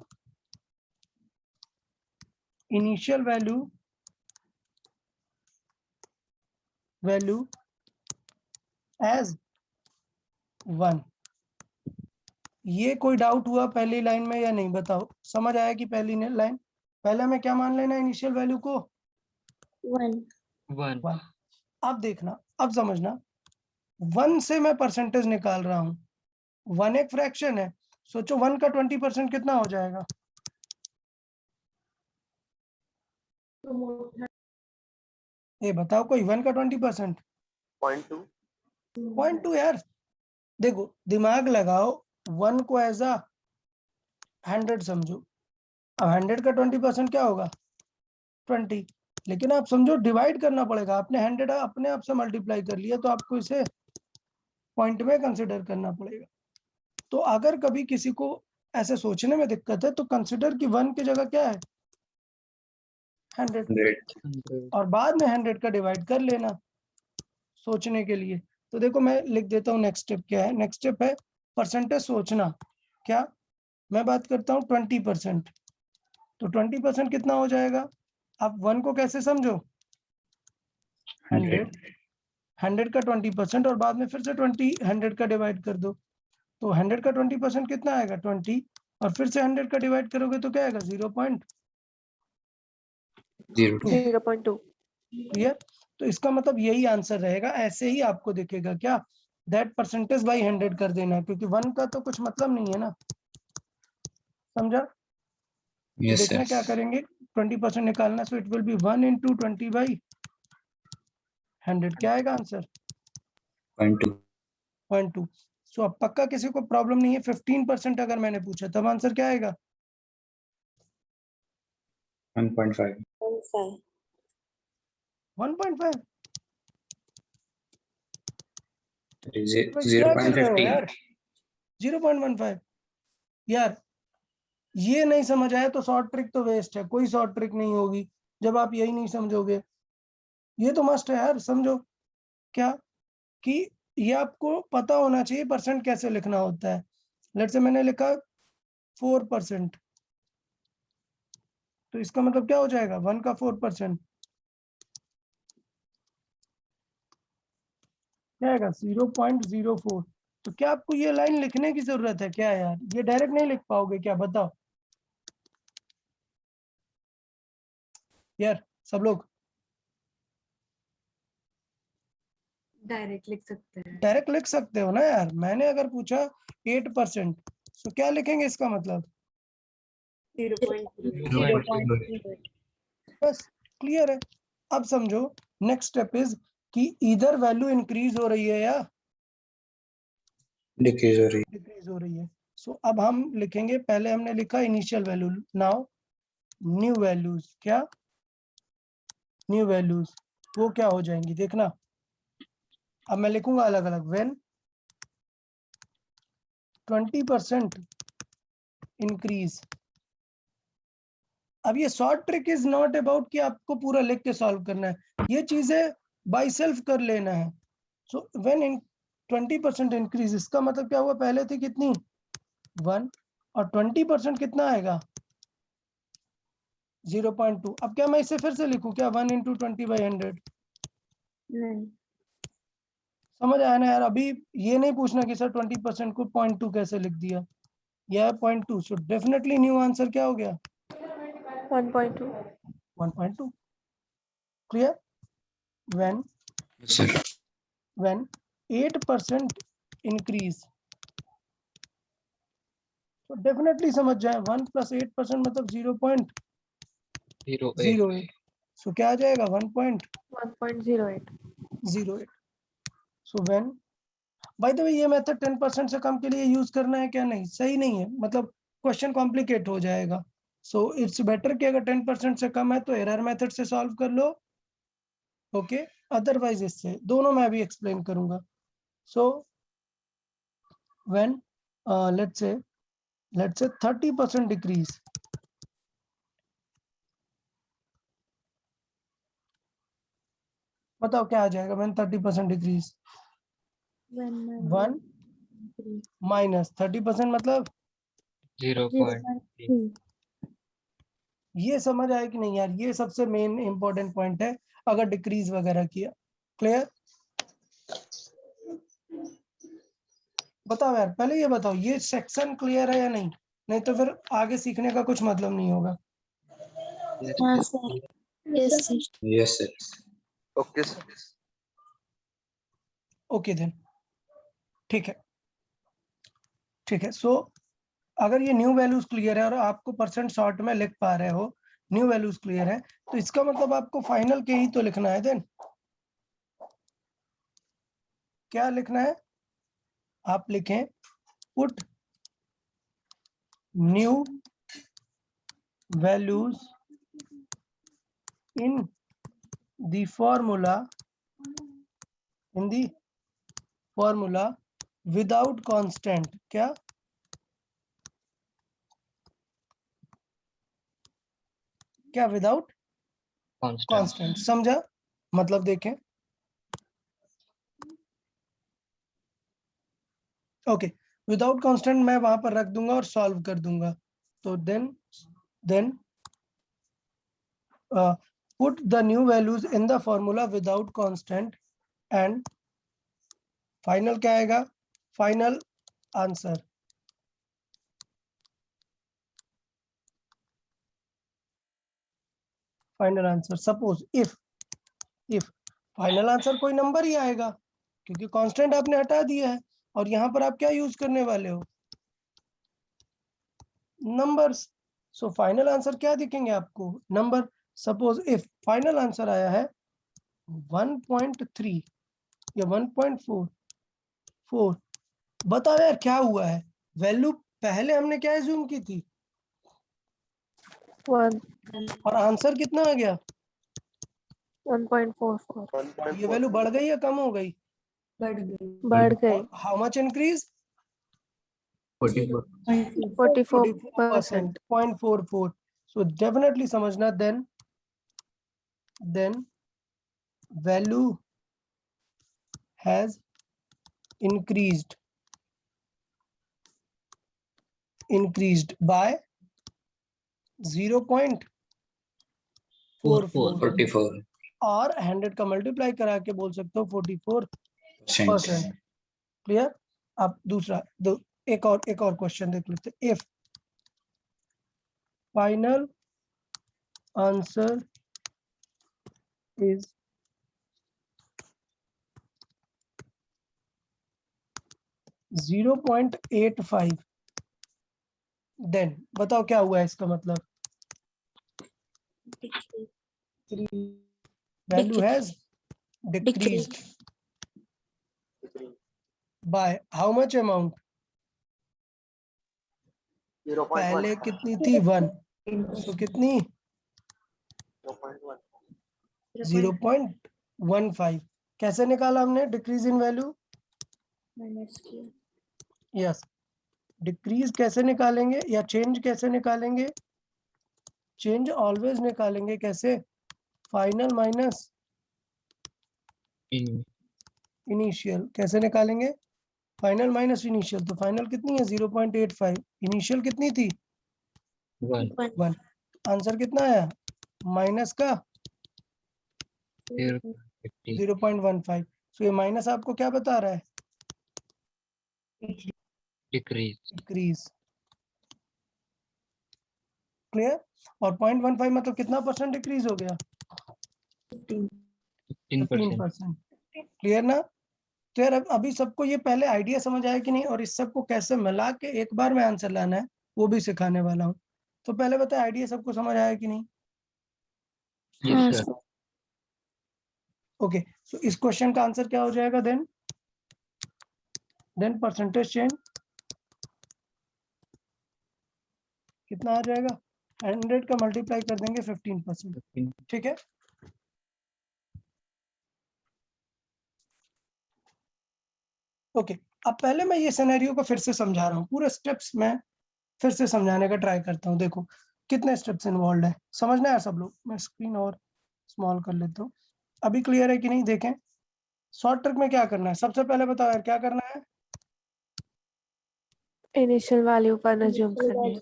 initial value as 1। ये कोई डाउट हुआ पहली लाइन में या नहीं, बताओ। समझ आया कि पहली लाइन पहले हमें क्या मान लेना इनिशियल वैल्यू को 1. 1। अब देखना, अब समझना, 1 से मैं परसेंटेज निकाल रहा हूँ, 1 एक फ्रैक्शन है, सोचो 1 का 20% कितना हो जाएगा? ये बताओ कोई, 1 का 20% 0.2 0.2 यार। देखो दिमाग लगाओ, 1 को एज अ 100 समझो, अब 100 का 20% क्या होगा? 20। लेकिन आप समझो डिवाइड करना पड़ेगा, आपने 100 अपने आप से मल्टीप्लाई कर लिया, तो आपको इसे पॉइंट में कंसिडर करना पड़ेगा। तो अगर कभी किसी को ऐसे सोचने में दिक्कत है तो कंसिडर कि 1 की जगह क्या है? 100, 100. और बाद में 100 का डिवाइड कर लेना सोचने के लिए। तो देखो मैं लिख देता हूँ नेक्स्ट स्टेप क्या है। नेक्स्ट स्टेप है परसेंटेज सोचना। क्या मैं बात करता हूँ 20%, तो 20% कितना हो जाएगा? आप 1 को कैसे समझो? 100, 100 का 20% और बाद में फिर से 100 का डिवाइड कर दो, तो 100 का 20% कितना आएगा? 20, और फिर से 100 का डिवाइड करोगे तो क्या आएगा? 0.2। 0.2. क्लियर? तो इसका मतलब यही आंसर रहेगा, ऐसे ही आपको दिखेगा क्या? दैट परसेंटेज बाई 100 कर देना, क्योंकि 1 का तो कुछ मतलब नहीं है ना, समझा? तो Yes, देखना sir. क्या करेंगे, 20% निकालना, so it will be 1 into 20 by 100। क्या आएगा आंसर? 0.2. 0.2। सो अब पक्का किसी को प्रॉब्लम नहीं है? 15% अगर मैंने पूछा तब आंसर क्या आएगा? 1.5. 1.5. 1.5। That is तो क्या कर रहे हो 0.15. यार? 0.15 यार, ये नहीं समझ आया तो शॉर्ट ट्रिक तो वेस्ट है, कोई शॉर्ट ट्रिक नहीं होगी जब आप यही नहीं समझोगे। ये तो मस्ट है यार, समझो क्या कि ये आपको पता होना चाहिए परसेंट कैसे लिखना होता है। लेट्स से मैंने लिखा 4%, तो इसका मतलब क्या हो जाएगा? 1 का 4% क्या आएगा? 0.04। तो क्या आपको ये लाइन लिखने की जरूरत है क्या यार? ये डायरेक्ट नहीं लिख पाओगे क्या, बताओ यार सब लोग? डायरेक्ट लिख सकते हैं। डायरेक्ट लिख सकते हो ना यार। मैंने अगर पूछा 8%, तो क्या लिखेंगे इसका मतलब? 0.08। बस क्लियर है। अब समझो नेक्स्ट स्टेप इज कि इधर वैल्यू इंक्रीज हो रही है या Decrease हो रही है. डिक्रीज हो रही है। सो अब हम लिखेंगे, पहले हमने लिखा initial value, now new values. क्या न्यू वैल्यूज? वो क्या हो जाएंगी देखना। अब मैं लिखूंगा अलग अलग। When 20% increase. अब ये short trick is not about कि आपको पूरा लिख के सॉल्व करना है, ये चीजें बाय सेल्फ कर लेना है। सो व्हेन इन 20% इंक्रीज, इसका मतलब क्या हुआ? पहले थी कितनी? 1, और 20% कितना आएगा? 0.2। अब क्या मैं इसे फिर से लिखूं क्या? 1 into 20/100? नहीं. समझ आया ना यार? अभी ये नहीं पूछना कि सर 20% को 0.2 कैसे लिख दिया, यह 0.2। सो डेफिनेटली न्यू आंसर क्या हो गया? 1.2. 1.2। Clear? When Yes, sir. 8% increase, तो डेफिनेटली समझ जाए 1 + 8% मतलब 0.08। सो क्या आ जाएगा? 1.08। 1.08. So when, by the way ये मेथड 10% से कम के लिए यूज करना है क्या? नहीं, सही नहीं है, मतलब क्वेश्चन कॉम्प्लिकेट हो जाएगा। सो इट्स बेटर कि अगर 10% से कम है तो एरर मेथड से सॉल्व कर लो, ओके? अदरवाइज इससे, दोनों मैं अभी एक्सप्लेन करूंगा। So when let's say 30% decrease, बताओ क्या आ जाएगा? व्हेन 30% डिक्रीज, 1 माइनस 30% मतलब 0.3. ये समझ आया कि नहीं यार? ये सबसे मेन इंपॉर्टेंट पॉइंट है अगर डिक्रीज वगैरह किया। क्लियर? बताओ यार, पहले ये बताओ ये सेक्शन क्लियर है या नहीं? नहीं तो फिर आगे सीखने का कुछ मतलब नहीं होगा। हाँ sir yes sir Yes, sir. Okay sir. Okay then ठीक है ठीक है। सो अगर ये न्यू वैल्यूज क्लियर है और आपको परसेंट शॉर्ट में लिख पा रहे हो, न्यू वैल्यूज क्लियर है, तो इसका मतलब आपको फाइनल के ही तो लिखना है। देन क्या लिखना है? आप लिखें put new values in the formula without constant. क्या? क्या विदाउट कांस्टेंट? समझा? मतलब देखें, ओके, विदाउट कांस्टेंट मैं वहां पर रख दूंगा और सॉल्व कर दूंगा। तो then put the new values in the formula without constant and final क्या आएगा? Final answer suppose if final answer कोई नंबर ही आएगा, क्योंकि कांस्टेंट आपने हटा दिया है और यहाँ पर आप क्या यूज करने वाले हो? नंबर्स। सो फाइनल आंसर क्या दिखेंगे आपको? Number. Suppose if final answer आया है 1.3 या 1.4, बताओ यार क्या हुआ है? वैल्यू पहले हमने क्या एज्यूम की थी 1 और आंसर कितना आ गया? 1.44 ये वैल्यू बढ़ गई या कम हो गई? बढ़ गई। How much increase? 44 44%। 0.44। so definitely समझना then value has increased by 0.44 44. और 100 का मल्टीप्लाई करा के बोल सकते हो 44%। क्लियर? अब दूसरा एक और क्वेश्चन देख लेते। If final answer is 0.85, then बताओ क्या हुआ है? इसका मतलब value has decreased by how much amount? पहले कितनी थी? 1, तो कितनी? 0.15। कैसे निकाला हमने decrease in value? Yes, decrease कैसे निकालेंगे या चेंज कैसे निकालेंगे? चेंज ऑलवेज निकालेंगे कैसे? Final minus initial. कैसे निकालेंगे? Final minus initial. तो फाइनल कितनी है? 0.85। इनिशियल कितनी थी? 1। आंसर कितना आया? माइनस का 0.15। तो ये माइनस आपको क्या बता रहा है? डिक्रीज। क्लियर? और 0.15 मतलब कितना परसेंट डिक्रीज हो गया? 15%। क्लियर ना? तो यार अभी सबको ये पहले आइडिया समझ आया कि नहीं, और इस सबको कैसे मिला के एक बार में आंसर लाना है वो भी सिखाने वाला हूँ। तो पहले बताए आइडिया सबको समझ आया कि नहीं? ओके, सो इस क्वेश्चन का आंसर क्या हो जाएगा? देन परसेंटेज चेंज कितना आ जाएगा? 100 का मल्टीप्लाई कर देंगे 15%। ठीक है? ओके, अब पहले मैं ये सिनेरियो को फिर से समझा रहा हूँ, पूरे स्टेप्स में फिर से समझाने का ट्राई करता हूँ। देखो कितने स्टेप्स इन्वॉल्व है, समझना है सब लोग। मैं स्क्रीन और स्मॉल कर लेता हूँ। अभी क्लियर है कि नहीं? देखें शॉर्ट ट्रिक में क्या करना है। सबसे पहले बताओ यार क्या करना है? इनिशियल वैल्यू पर अज्यूम करनी है।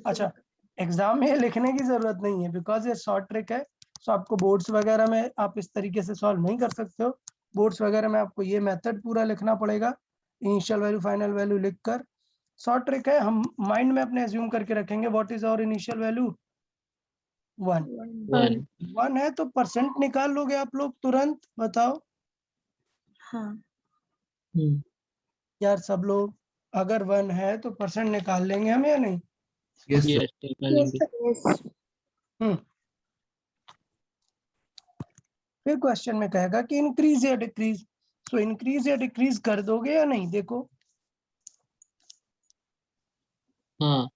अच्छा, एग्जाम में लिखने की जरूरत नहीं है बिकॉज ये शॉर्ट ट्रिक है। सो आपको बोर्ड्स वगैरह में आप इस तरीके से सॉल्व नहीं कर सकते हो। बोर्ड्स वगैरह में आपको ये मेथड पूरा लिखना पड़ेगा, इनिशियल वैल्यू फाइनल वैल्यू लिखकर। शॉर्ट ट्रिक है, हम माइंड में अपने एज्यूम करके रखेंगे what is our initial value 1 1. 1 है तो परसेंट निकाल लोगे आप लोग तुरंत, बताओ हाँ यार सब लोग। अगर 1 है तो परसेंट निकाल लेंगे हम या नहीं? यस सर, Yes, निकालेंगे. फिर क्वेश्चन में कहेगा कि इंक्रीज या डिक्रीज। सो इंक्रीज या डिक्रीज कर दोगे या नहीं? देखो हाँ.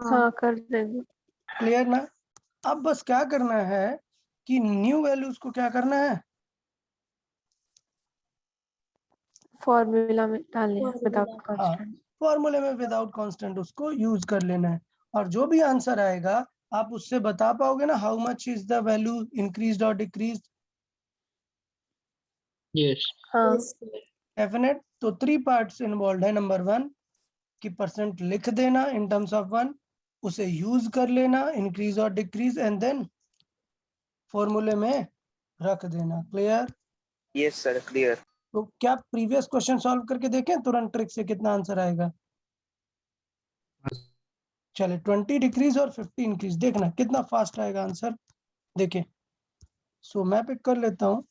हाँ कर देंगे। क्लियर ना? अब बस क्या करना है कि न्यू वैल्यूज को क्या करना है, फॉर्मूला में डालने हैं विदाउट हाँ कांस्टेंट। फॉर्मूले में विदाउट कांस्टेंट उसको यूज कर लेना है। और जो भी आंसर आएगा आप उससे बता पाओगे ना how much is the value increase और डिक्रीज। Yes. हाँ डेफिनेट। तो 3 पार्ट्स इन्वॉल्व है। नंबर 1 कि परसेंट लिख देना इन टर्म्स ऑफ 1, उसे यूज कर लेना इंक्रीज और डिक्रीज, एंड देन फॉर्मूले में रख देना। क्लियर? Yes sir, clear. तो क्या प्रीवियस क्वेश्चन सॉल्व करके देखें तुरंत ट्रिक से कितना आंसर आएगा? चले 20 डिक्रीज और 50 इंक्रीज, देखना कितना फास्ट आएगा आंसर। देखिए सो मैं पिक कर लेता हूँ,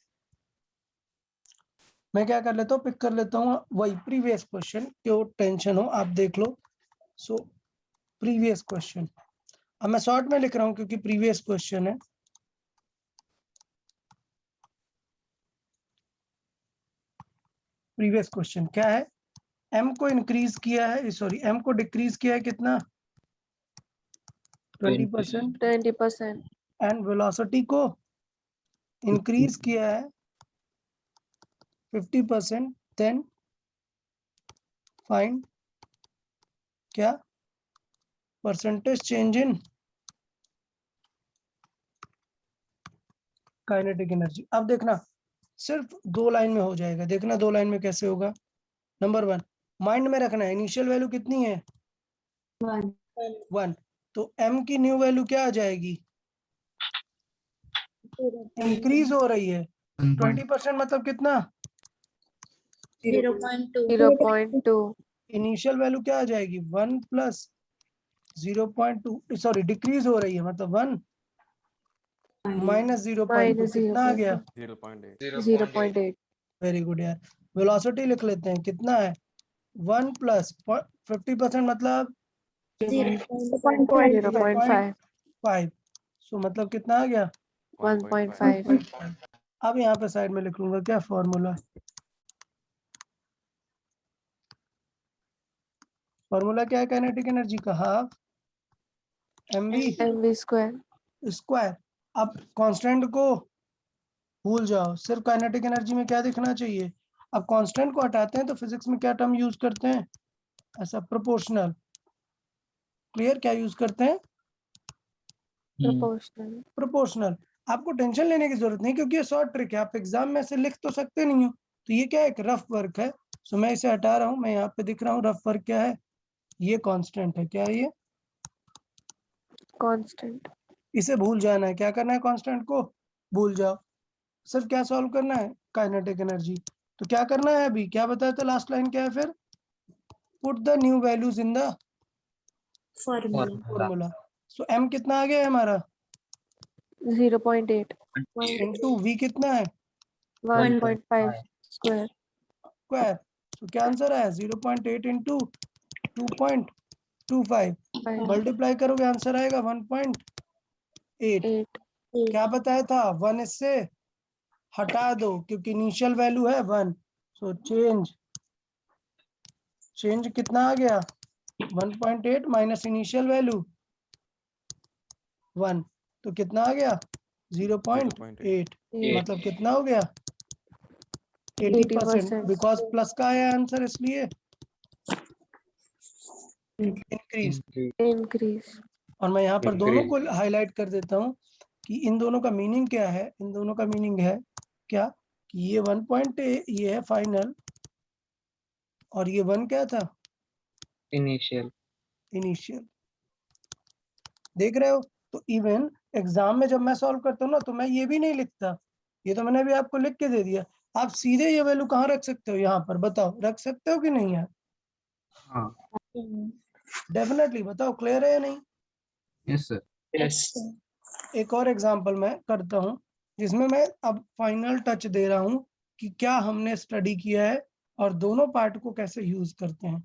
मैं क्या कर लेता हूँ, पिक कर लेता हूँ वही प्रीवियस क्वेश्चन, क्यों टेंशन हो, आप देख लो। सो प्रीवियस क्वेश्चन, अब मैं शॉर्ट में लिख रहा हूँ क्योंकि प्रीवियस क्वेश्चन है। प्रीवियस क्वेश्चन क्या है, m को इंक्रीज किया है, सॉरी m को डिक्रीज किया है कितना, 20%, 20%। एंड वेलोसिटी को इंक्रीज किया है 50%, देन फाइंड क्या percentage change in kinetic energy. अब देखना सिर्फ 2 लाइन में हो जाएगा, देखना 2 लाइन में कैसे होगा। नंबर 1 माइंड में रखना है, इनिशियल वैल्यू कितनी है 1, तो m की न्यू वैल्यू क्या आ जाएगी, इंक्रीज हो रही है 20%, मतलब कितना 0.2 0.2 इनिशियल वैल्यू क्या आ जाएगी 1 प्लस 0.2, सॉरी डिक्रीज हो रही है मतलब 1 माइनस 0.2, कितना आ गया 0.8 वेरी गुड यार। वेलोसिटी लिख लेते हैं, कितना है 1 प्लस 50% मतलब 0.5 0.5, सो मतलब कितना आ गया 1.5 अब यहाँ पे साइड में लिख लूंगा क्या फॉर्मूला, फॉर्मूला क्या है काइनेटिक एनर्जी का, half mv mv square. Square. अब कांस्टेंट को भूल जाओ, सिर्फ काइनेटिक एनर्जी में क्या दिखना चाहिए। अब कांस्टेंट को हटाते हैं तो फिजिक्स में क्या टर्म यूज करते हैं, ऐसा प्रोपोर्शनल। क्लियर? क्या यूज करते हैं, प्रोपोर्शनल। प्रोपोर्शनल। आपको टेंशन लेने की जरूरत नहीं क्योंकि ये शॉर्ट ट्रिक है, आप एग्जाम में से लिख तो सकते नहीं हो। तो ये क्या है, एक रफ वर्क है। सो मैं इसे हटा रहा हूँ, मैं यहाँ पे दिख रहा हूँ रफ वर्क क्या है, ये कांस्टेंट है, क्या है ये, कांस्टेंट। इसे भूल जाना है। क्या करना है, कांस्टेंट को भूल जाओ, सिर्फ क्या सॉल्व करना है, काइनेटिक एनर्जी। तो क्या करना है अभी, क्या बताया था लास्ट लाइन क्या है, फिर put the new values in the formula. So m कितना आ गया है हमारा 0.8 इनटू v कितना है 1.5 स्क्वायर। स्क्वायर। सो क्या आंसर आया 0.8 इंटू 2.25, मल्टीप्लाई करोगे आंसर आएगा 1.8। 8 क्या बताया था 1 इससे हटा दो क्योंकि इनिशियल वैल्यू है 1, सो चेंज कितना आ गया 1.8 माइनस इनिशियल वैल्यू 1, तो कितना आ गया 0.8, मतलब कितना हो गया 80%, 80%। बिकॉज प्लस का आया आंसर इसलिए इंक्रीज। इंक्रीज। और मैं यहाँ पर दोनों Increase. को हाईलाइट कर देता हूँ कि इन दोनों का मीनिंग क्या है, इन दोनों का मीनिंग है क्या कि ये 1 ये है फाइनल और ये 1 क्या था Initial. इनिशियल। देख रहे हो? तो इवन एग्जाम में जब मैं सॉल्व करता हूँ ना तो मैं ये भी नहीं लिखता, ये तो मैंने अभी आपको लिख के दे दिया। आप सीधे ये वैल्यू कहाँ रख सकते हो, यहाँ पर बताओ, रख सकते हो कि नहीं यार? हाँ डेफिनेटली बताओ, क्लियर है या नहीं? Yes sir. Yes. एक और एग्जांपल मैं करता हूं जिसमें मैं अब फाइनल टच दे रहा हूं कि क्या हमने स्टडी किया है और दोनों पार्ट को कैसे यूज करते हैं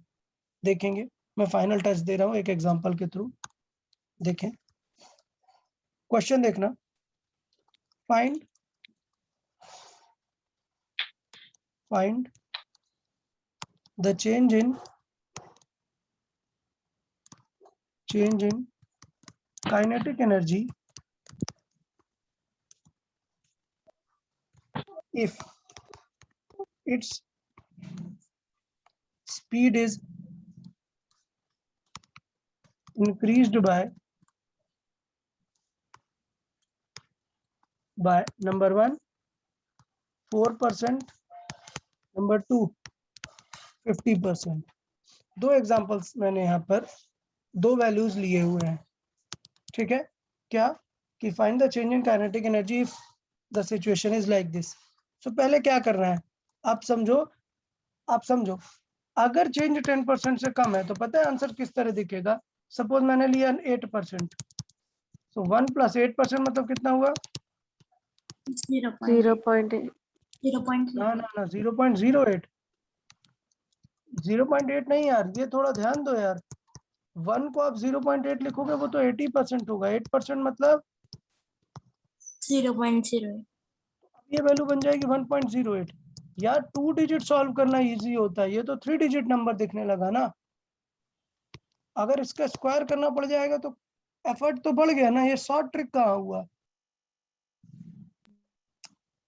देखेंगे। मैं फाइनल टच दे रहा हूं एक एग्जांपल के थ्रू। देखें क्वेश्चन देखना। Find the change in kinetic energy if its speed is increased by number 1 4%, number 2 50%। दो एग्जांपल्स मैंने यहाँ पर दो वैल्यूज लिए हुए हैं, ठीक है। क्या कि find the change in kinetic energy if the situation is like this. So पहले क्या करना है, आप समझो अगर चेंज 10% से कम है तो पता है आंसर किस तरह दिखेगा। सपोज मैंने लिया 8%, सो 1 + 8% मतलब कितना हुआ? 0.8 ना 0.08 0.8 नहीं यार, ये थोड़ा ध्यान दो यार। 1 को आप 0.8 लिखोगे वो तो 80% होगा। 8% मतलब 0.08 ये वैल्यू बन जाएगी 1.08। यार 2 डिजिट सॉल्व करना इजी होता है, ये तो 3 डिजिट नंबर दिखने लगा ना। अगर इसका स्क्वायर करना पड़ जाएगा तो एफर्ट तो बढ़ गया ना। ये शॉर्ट ट्रिक कहाँ हुआ?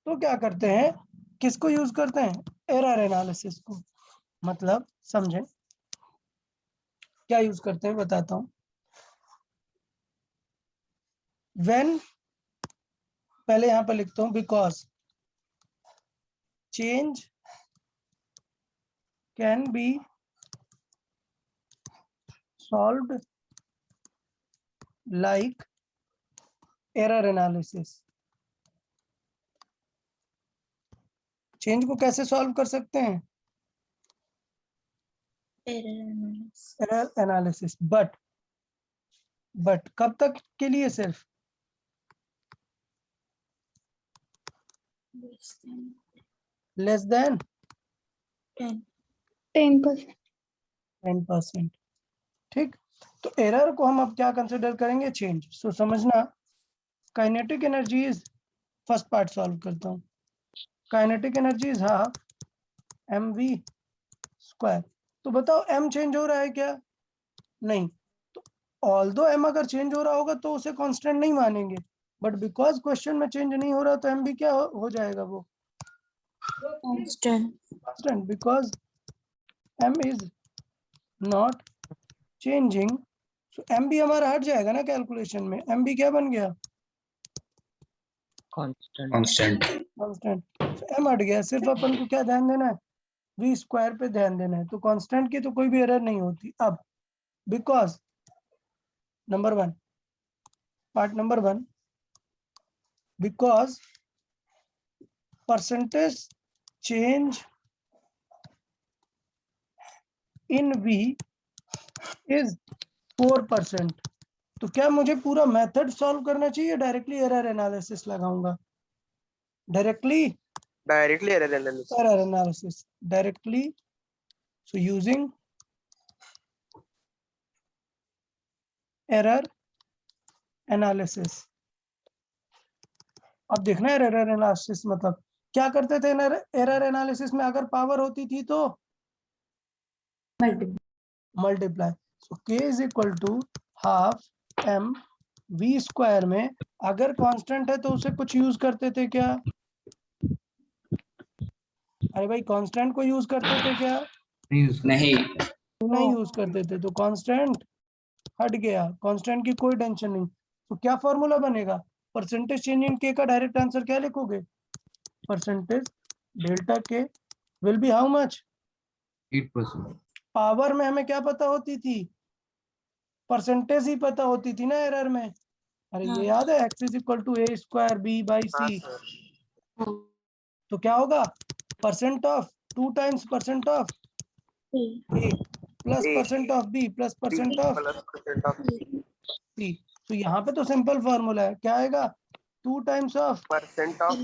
तो क्या करते हैं, किसको यूज करते हैं? एरर एनालिसिस को। मतलब समझें क्या यूज करते हैं, बताता हूं। व्हेन, पहले यहां पर लिखता हूं because change can be solved like error analysis. Change को कैसे सॉल्व कर सकते हैं? Error analysis. बट कब तक के लिए? सिर्फ लेस देन 10%। ठीक, तो एरर को हम अब क्या कंसिडर करेंगे? चेंज। सो समझना, kinetic energy is, first part solve करता हूं। Kinetic energy is half mv²। तो बताओ m चेंज हो रहा है क्या? नहीं। तो ऑल्दो m अगर चेंज हो रहा होगा तो उसे कांस्टेंट नहीं मानेंगे, बट बिकॉज क्वेश्चन में चेंज नहीं हो रहा तो m भी क्या हो जाएगा? वो constant, because m is not changing. So m भी हमारा हट जाएगा ना कैलकुलेशन में। m भी क्या बन गया? कांस्टेंट। कांस्टेंट। m हट गया। सिर्फ अपन को क्या ध्यान देना है? v² पे ध्यान देना है। तो कांस्टेंट की तो कोई भी एरर नहीं होती। अब because number 1, part number 1, because percentage change in v is 4%। तो क्या मुझे पूरा मेथड सॉल्व करना चाहिए, डायरेक्टली एरर एनालिसिस लगाऊंगा? Directly error analysis. Directly. So using error analysis. अब देखना है एरर एनालिसिस मतलब क्या करते थे। एरर एनालिसिस में अगर पावर होती थी तो multiply. So k is equal to half mv² में अगर कांस्टेंट है तो उसे कुछ यूज करते थे क्या? अरे भाई कांस्टेंट को यूज करते थे क्या? नहीं यूज करते थे। तो कांस्टेंट हट गया, कांस्टेंट की कोई टेंशन नहीं। तो क्या फॉर्मूला बनेगा? परसेंटेज चेंज इन k का डायरेक्ट आंसर क्या लिखोगे? Percentage delta k will be how much? 8%। Power में हमें क्या पता होती थी? परसेंटेज ही पता होती थी ना एरर में। अरे ये याद है, x is equal to a² b/c। तो क्या होगा? Percent of 2 times percent of a plus percent of b plus percent of c। तो यहाँ पे तो सिंपल फॉर्मूला है, क्या आएगा 2 times of percent of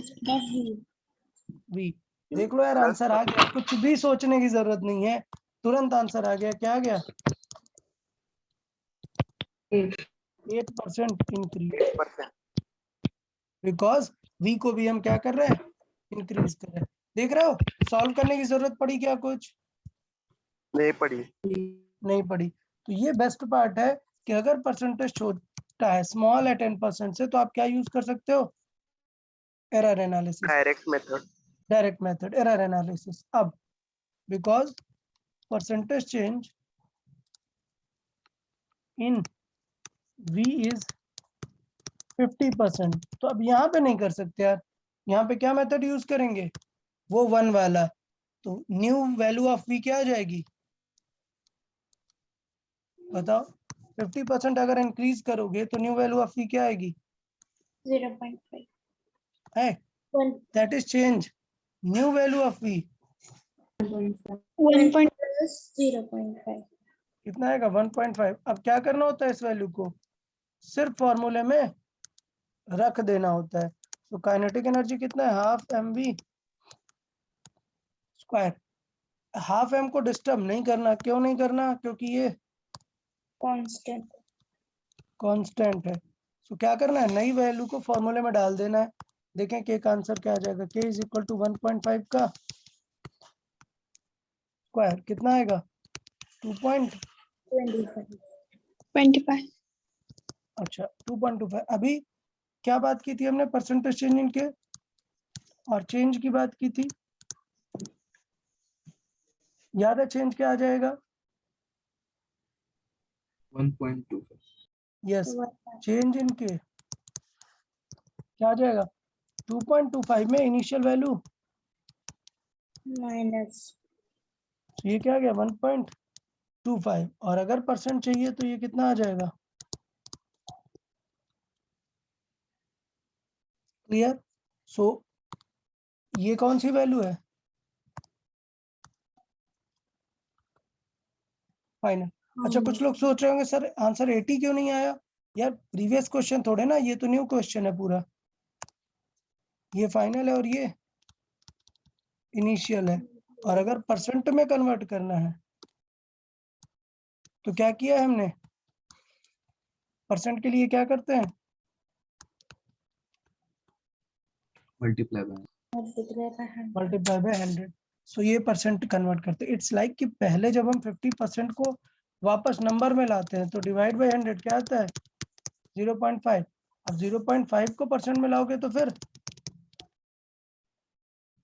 v। देख लो यार आंसर आ गया, कुछ भी सोचने की जरूरत नहीं है, तुरंत आंसर आ गया। क्या आ गया? 8% इंक्रीज, 8%। बिकॉज v को भी हम क्या कर रहे हैं, इंक्रीज कर रहे हैं। देख रहे हो, सॉल्व करने की जरूरत पड़ी क्या? कुछ नहीं पड़ी। नहीं पड़ी। तो ये बेस्ट पार्ट है कि अगर परसेंटेज छोटा है, स्मॉल है 10% से, तो आप क्या यूज कर सकते हो? Error analysis, direct method. Direct method, error analysis. अब because percentage change in v is 50%, तो अब यहाँ पे नहीं कर सकते यार, यहाँ पे क्या मेथड यूज करेंगे? वो 1 वाला। तो न्यू वैल्यू ऑफ v क्या आ जाएगी बताओ? 50% अगर इंक्रीज करोगे तो न्यू वैल्यू ऑफ v क्या आएगी? 0.5 है, that is change new value of v 1.0.5 कितना आएगा? 1.5। अब क्या करना होता है? इस वैल्यू को सिर्फ फॉर्मूले में रख देना होता है। तो काइनेटिक एनर्जी कितना है? Half mv square. Half m को डिस्टर्ब नहीं करना। क्यों नहीं करना? क्योंकि ये कांस्टेंट कांस्टेंट है। तो क्या करना है? नई वैल्यू को फॉर्मूले में डाल देना है। देखें के का आंसर क्या आ जाएगा? k इज इक्वल टू 1.5 का स्क्वायर कितना आएगा? 25 अच्छा 2.25। अभी क्या बात की थी हमने? परसेंटेज चेंज इनके और चेंज की बात की थी, याद है? चेंज क्या आ जाएगा? 1.25। यस, चेंज इनके क्या आ जाएगा? 2.25 में इनिशियल वैल्यू, माइनस तो ये क्या आ गया? 1.25। और अगर परसेंट चाहिए तो ये कितना आ जाएगा? क्लियर? सो ये कौन सी वैल्यू है? फाइनल। अच्छा कुछ लोग सोच रहे होंगे सर आंसर 80 क्यों नहीं आया? यार प्रीवियस क्वेश्चन थोड़े ना, ये तो न्यू क्वेश्चन है पूरा। ये फाइनल है और ये इनिशियल है। और अगर परसेंट में कन्वर्ट करना है तो क्या किया है हमने? परसेंट के लिए क्या करते हैं? Multiply by multiply by 100। सो ये परसेंट कन्वर्ट करते हैं। इट्स लाइक कि पहले जब हम 50% को वापस नंबर में लाते हैं तो डिवाइड बाय 100 क्या आता है? 0.5। अब 0.5 को परसेंट में लाओगे तो फिर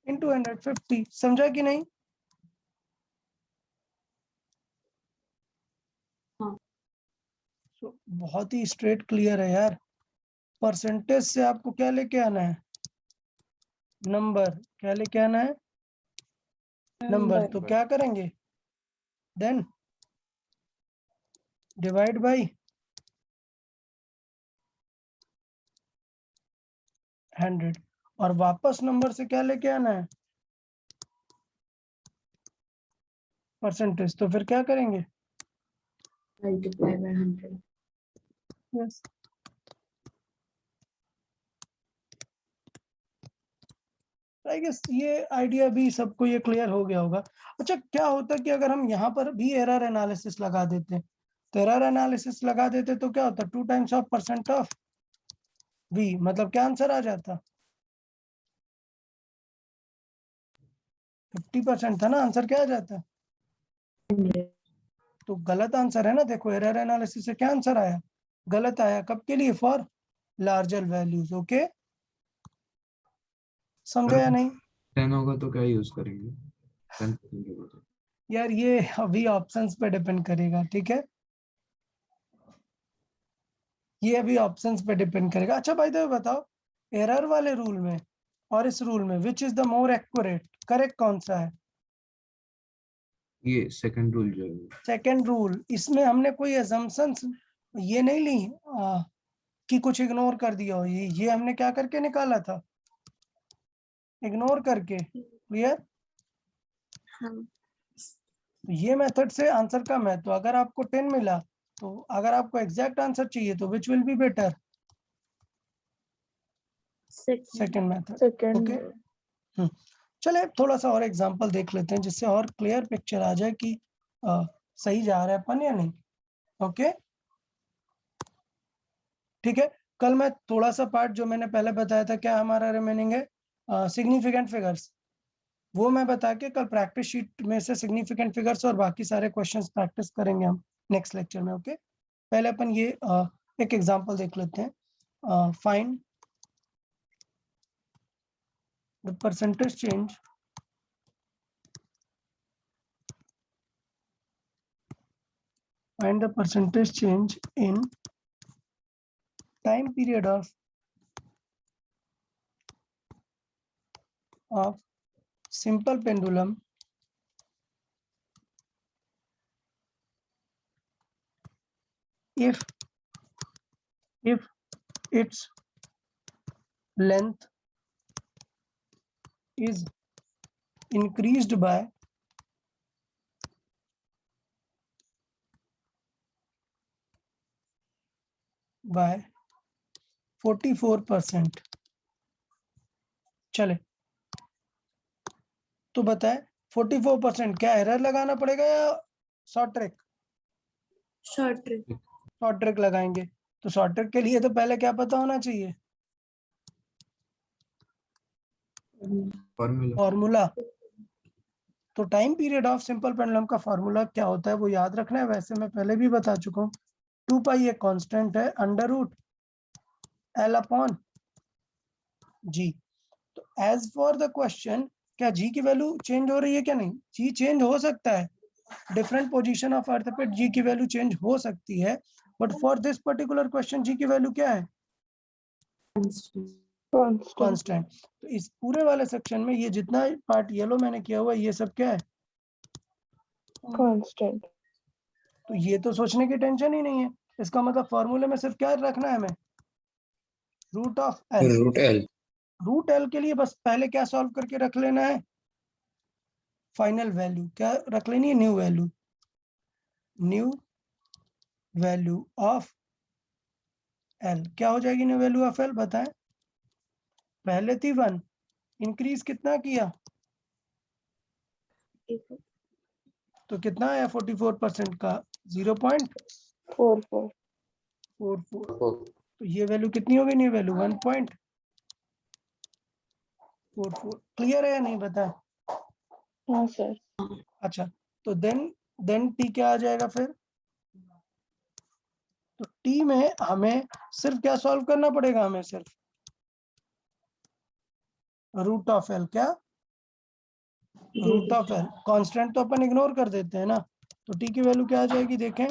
इंटू 150। समझा कि नहीं? तो बहुत ही स्ट्रेट क्लियर है यार। परसेंटेज से आपको क्या लेके आना है? नंबर। क्या लेके आना है? नंबर। तो क्या करेंगे? देन डिवाइड बाई 100 और वापस नंबर से क्या लेके आना है? परसेंटेज। तो फिर क्या करेंगे? Multiply by 100. Yes. I guess ये आइडिया भी सबको ये क्लियर हो गया होगा। अच्छा क्या होता कि अगर हम यहाँ पर भी एरर एनालिसिस लगा देते, तो एरर एनालिसिस लगा देते तो क्या होता? 2 times of percent of v, मतलब क्या आंसर आ जाता? 50% था ना आंसर, क्या आ जाता? तो गलत आंसर है ना। देखो एरर एनालिसिस से क्या आंसर आया? गलत आया। कब के लिए? For larger values. ओके समझे या नहीं? 10 होगा तो क्या यूज करेंगे? 10% होगा तो यार ये अभी ऑप्शंस पे डिपेंड करेगा, ठीक है? ये अभी ऑप्शंस पे डिपेंड करेगा। अच्छा भाई तो बताओ, एरर वाले रूल में और इस रूल में which is the more accurate, correct कौन सा है? ये सेकंड रूल जो है सेकंड रूल। इसमें हमने कोई assumptions ये नहीं ली कि कुछ इग्नोर कर दिया हो। ये हमने क्या करके निकाला था? इग्नोर करके। क्लियर? हाँ ये मेथड से आंसर कम है, तो अगर आपको 10 मिला तो अगर आपको एग्जैक्ट आंसर चाहिए तो which will be better? Second method. Second. Okay, चले थोड़ा सा और एग्जांपल देख लेते हैं जिससे और क्लियर पिक्चर आ जाए कि सही जा रहा है अपन या नहीं। ओके ठीक है, कल मैं थोड़ा सा पार्ट जो मैंने पहले बताया था, क्या हमारा रिमेनिंग है सिग्निफिकेंट फिगर्स, वो मैं बता के कल प्रैक्टिस शीट में से सिग्निफिकेंट फिगर्स और बाकी सारे क्वेश्चंस प्रैक्टिस करेंगे हम नेक्स्ट लेक्चर में। ओके पहले अपन ये एक एग्जांपल देख लेते हैं। Find the percentage change in time period of simple pendulum if its length is increased by 44%। चले तो बताए 44% क्या एरर लगाना पड़ेगा या short trick? Short trick. Short trick लगाएंगे। तो शॉर्ट ट्रिक के लिए तो पहले क्या पता होना चाहिए? फॉर्मूला। फॉर्मूला। तो time period of simple pendulum का फॉर्मूला क्या होता है वो याद रखना है। वैसे मैं पहले भी बता चुका हूँ, 2 पाई एक कांस्टेंट है under root L upon G। तो एज फॉर द क्वेश्चन, क्या G की वैल्यू चेंज हो रही है क्या नहीं? G चेंज हो सकता है, डिफरेंट पोजीशन ऑफ अर्थ पे G की वैल्यू चेंज हो सकती है, but for this particular question G की वैल्यू क्या है? कांस्टेंट। तो इस पूरे वाले सेक्शन में ये जितना पार्ट येलो मैंने किया हुआ ये सब क्या है? Constant. तो ये तो सोचने की टेंशन ही नहीं है। इसका मतलब फॉर्मूले में सिर्फ क्या रखना है हमें? Root of L. Root L के लिए बस पहले क्या सॉल्व करके रख लेना है? फाइनल वैल्यू क्या रख लेनी है? New value. New value of L क्या हो जाएगी? न्यू वैल्यू ऑफ एल बताएं। पहले थी 1, इंक्रीज कितना किया? तो कितना आया 44% का? 0.44। 4. तो ये वैल्यू कितनी होगी? New value 1.44। क्लियर है या नहीं बता? हाँ सर। अच्छा, तो देन टी क्या आ जाएगा फिर? तो टी में हमें सिर्फ क्या सॉल्व करना पड़ेगा? हमें सिर्फ रूट ऑफ एल। क्या? Root of L. कांस्टेंट तो अपन इग्नोर कर देते हैं ना। तो टी की वैल्यू क्या आ जाएगी देखें?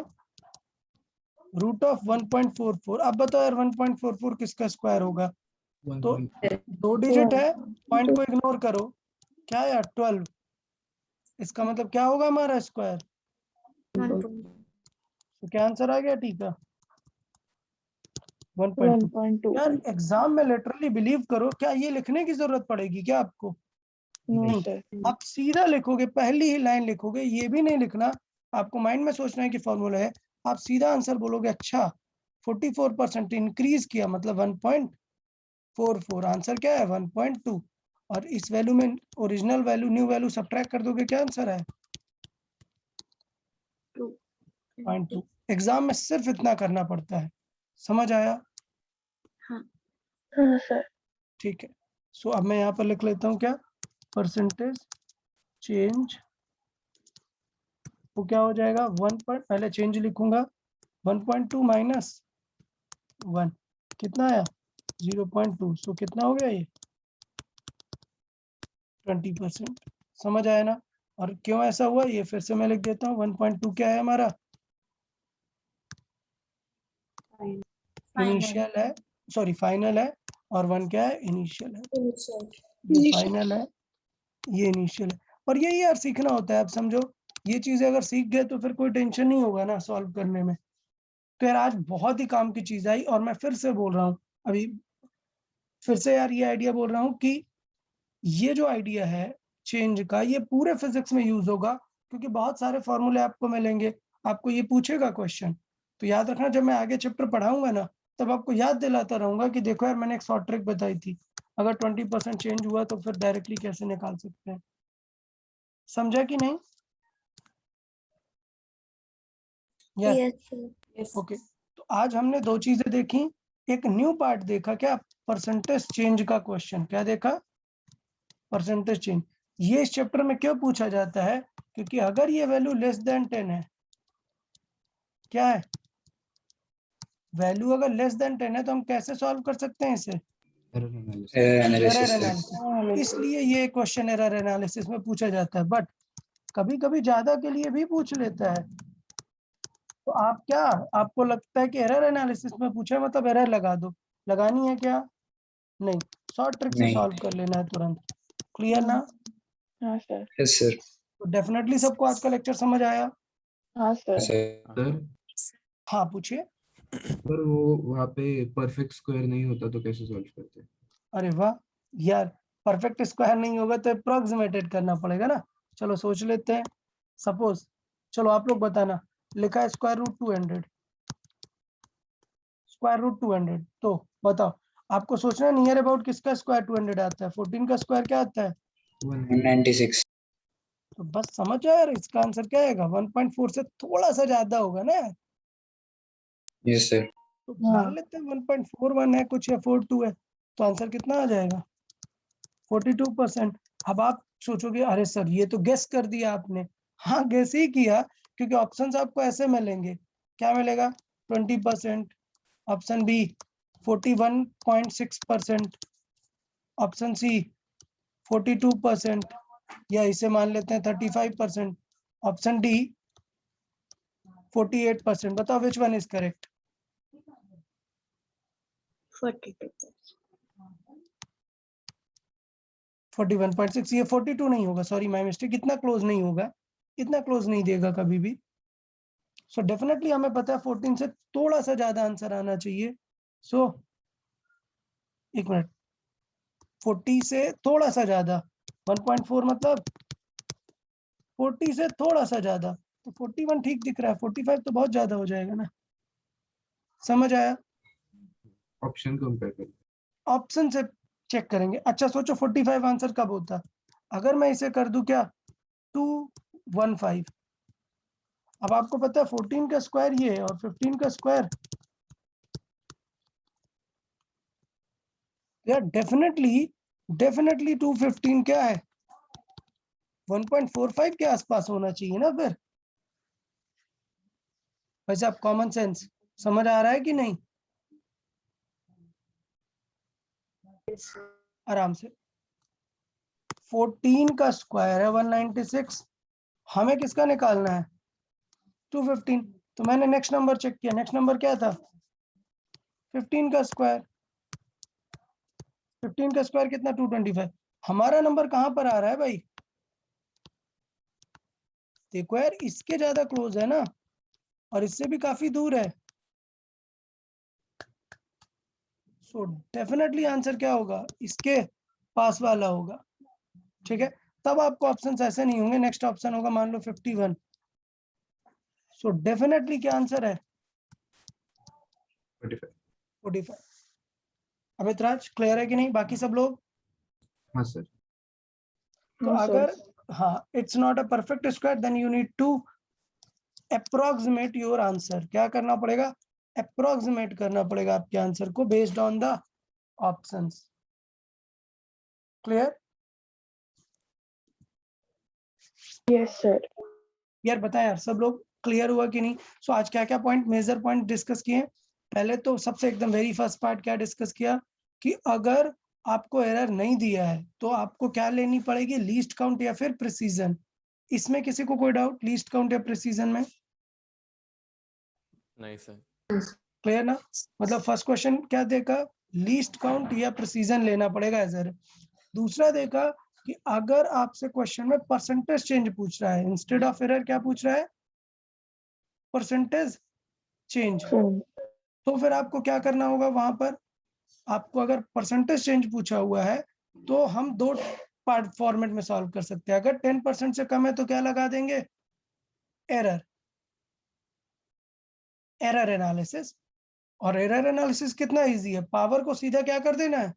Root of 1.44। अब बताओ यार 1.44 किसका स्क्वायर होगा? तो 2 डिजिट है, पॉइंट को इग्नोर करो, क्या यार 12। इसका मतलब क्या होगा हमारा स्क्वायर? तो क्या आंसर आ गया टी का? 1.2। यार एग्जाम में लिटरली बिलीव करो, क्या ये लिखने की जरूरत पड़ेगी क्या आपको? नहीं, आप सीधा लिखोगे, पहली ही लाइन लिखोगे, ये भी नहीं लिखना। आपको माइंड में सोचना है कि फॉर्मूला है, आप सीधा आंसर बोलोगे। अच्छा 44% इंक्रीज किया मतलब 1.44। आंसर क्या है? 1.2। और इस वैल्यू में original value new value subtract कर दोगे, क्या आंसर है? 0.2। एग्जाम में सिर्फ इतना करना पड़ता है। समझ आया? हाँ सर। ठीक है, सो अब मैं यहाँ पर लिख लेता हूँ क्या? परसेंटेज चेंज वो क्या हो जाएगा? 1 पर पहले चेंज लिखूंगा, 1.2 माइनस 1 कितना आया? 0.2। सो कितना हो गया ये? 20%। समझ आया ना? और क्यों ऐसा हुआ ये फिर से मैं लिख देता हूँ। 1.2 क्या है हमारा? इनिशियल है, सॉरी फाइनल है, और 1 क्या है? इनिशियल है। ये फाइनल है, ये इनिशियल है। और यही यार सीखना होता है। अब समझो ये चीजें अगर सीख गए तो फिर कोई टेंशन नहीं होगा ना सॉल्व करने में। तो यार आज बहुत ही काम की चीज आई, और मैं फिर से बोल रहा हूँ, अभी फिर से यार ये आइडिया बोल रहा हूँ कि ये जो आइडिया है चेंज का, ये पूरे फिजिक्स में यूज होगा, क्योंकि बहुत सारे फॉर्मूले आपको मिलेंगे, आपको ये पूछेगा क्वेश्चन। तो याद रखना, जब मैं आगे चैप्टर पढ़ाऊंगा ना, तब आपको याद दिलाता रहूंगा कि देखो यार मैंने एक शॉर्ट ट्रिक बताई थी, अगर 20% चेंज हुआ तो फिर डायरेक्टली कैसे निकाल सकते हैं। समझा कि नहीं? Yes, Yes, sir. ओके। तो आज हमने दो चीजें देखी, एक न्यू पार्ट देखा, क्या परसेंटेज चेंज का क्वेश्चन, क्या देखा? Percentage change. ये इस चैप्टर में क्यों पूछा जाता है? क्योंकि अगर ये वैल्यू लेस देन 10 है, क्या है वैल्यू, अगर लेस देन 10 है तो हम कैसे सॉल्व कर सकते हैं इसे? Error analysis. इसलिए ये क्वेश्चन एरर एनालिसिस में पूछा जाता है, बट कभी कभी ज्यादा के लिए भी पूछ लेता है। तो आप क्या, आपको लगता है कि एरर एनालिसिस में पूछा है मतलब एरर लगा दो, लगानी है क्या? नहीं, शॉर्ट ट्रिक से सॉल्व कर लेना है तुरंत। क्लियर ना? हाँ सर। Yes sir. तो डेफिनेटली सबको आज का लेक्चर समझ आया। हाँ सर। सर हाँ पूछिए। पर वो वहाँ पे परफेक्ट स्क्वायर नहीं होता तो कैसे सॉल्व करते हैं? अरे वाह यार, परफेक्ट स्क्वायर नहीं होगा तो अप्रोक्सीमेटेड करना पड़ेगा ना। चलो सोच लेते हैं। सपोज, चलो आप लोग बताना, लिखा है स्क्वायर रूट 200, स्क्वायर रूट 200, तो बताओ आपको सोचना है नियर अबाउट किसका स्क्वायर 200 आता है? 14 का स्क्वायर क्या आता है? 196। तो बस समझ जाओ यार, इसका आंसर क्या आएगा? 1.4 से थोड़ा सा ज्यादा होगा ना। Yes sir. तो मान लेते हैं 1.41 है कुछ या 42 है, तो आंसर कितना आ जाएगा? 42%। अब आप सोचोगे अरे सर ये तो गेस कर दिया आपने। हाँ गेस ही किया, क्योंकि ऑप्शंस आपको ऐसे मिलेंगे। क्या मिलेगा? 20%, ऑप्शन बी 41.6%, ऑप्शन सी 42%, या इसे मान लेते हैं 35%, ऑप्शन डी 48%। बताओ विच वन इज करेक्ट? 42. 41.6, ये 42 नहीं होगा, सॉरी माय मिस्टेक, इतना क्लोज नहीं होगा, इतना क्लोज नहीं देगा कभी भी। सो डेफिनेटली हमें पता है 14 से थोड़ा सा ज्यादा आंसर आना चाहिए। सो एक मिनट, 40 से थोड़ा सा ज्यादा, 1.4 मतलब 40 से थोड़ा सा ज्यादा, तो 41 ठीक दिख रहा है, 45 तो बहुत ज्यादा हो जाएगा ना। समझ आया? ऑप्शन कंपेयर करते ऑप्शन से चेक करेंगे। अच्छा सोचो 45 आंसर कब होता? अगर मैं इसे कर दूं क्या 215। अब आपको पता है 14 का स्क्वायर ये है और 15 का स्क्वायर, यार डेफिनेटली 215 क्या है? 1.45 के आसपास होना चाहिए ना फिर। वैसे आप कॉमन सेंस समझ आ रहा है कि नहीं? आराम से। 14 का स्क्वायर है 196, हमें किसका निकालना है? 215। तो मैंने नेक्स्ट नंबर चेक किया, नेक्स्ट नंबर क्या था? 15 का स्क्वायर। 15 का स्क्वायर कितना? 225। हमारा नंबर कहां पर आ रहा है भाई? देखो यार इसके ज्यादा क्लोज है ना, और इससे भी काफी दूर है। सो डेफिनेटली आंसर क्या होगा? इसके पास वाला होगा। ठीक है, तब आपको ऑप्शंस ऐसे नहीं होंगे। नेक्स्ट ऑप्शन होगा मान लो 51। सो डेफिनेटली क्या आंसर है? 45। अमित राज क्लियर है कि नहीं? बाकी सब लोग? हाँ सर। तो अगर हाँ it's not a perfect square then you need to approximate your answer. क्या करना पड़ेगा? अप्रोक्सीमेट करना पड़ेगा आपके आंसर को based on the options. Clear? Yes sir. यार बताएं यार सब लोग क्लियर हुआ कि नहीं? सो आज क्या क्या पॉइंट, मेजर पॉइंट डिस्कस किए? पहले तो सबसे एकदम वेरी फर्स्ट पार्ट क्या डिस्कस किया कि अगर आपको एरर नहीं दिया है तो आपको क्या लेनी पड़ेगी? लीस्ट काउंट या फिर प्रिसीजन। इसमें किसी को कोई डाउट लीस्ट काउंट या प्रिसीजन में? नहीं सर। क्लियर ना? मतलब फर्स्ट क्वेश्चन क्या देखा? लीस्ट काउंट या प्रिसीजन लेना पड़ेगा एज एरर। दूसरा देखा कि अगर आपसे क्वेश्चन में परसेंटेज चेंज पूछ रहा है, इंस्टेड ऑफ एरर क्या पूछ रहा है? Percentage change. तो फिर आपको क्या करना होगा वहां पर? आपको अगर परसेंटेज चेंज पूछा हुआ है तो हम दो पार्ट फॉर्मेट में सॉल्व कर सकते हैं। अगर 10% से कम है तो क्या लगा देंगे? एरर। एरर एनालिसिस, और एरर एनालिसिस कितना इजी है, पावर को सीधा क्या कर देना है,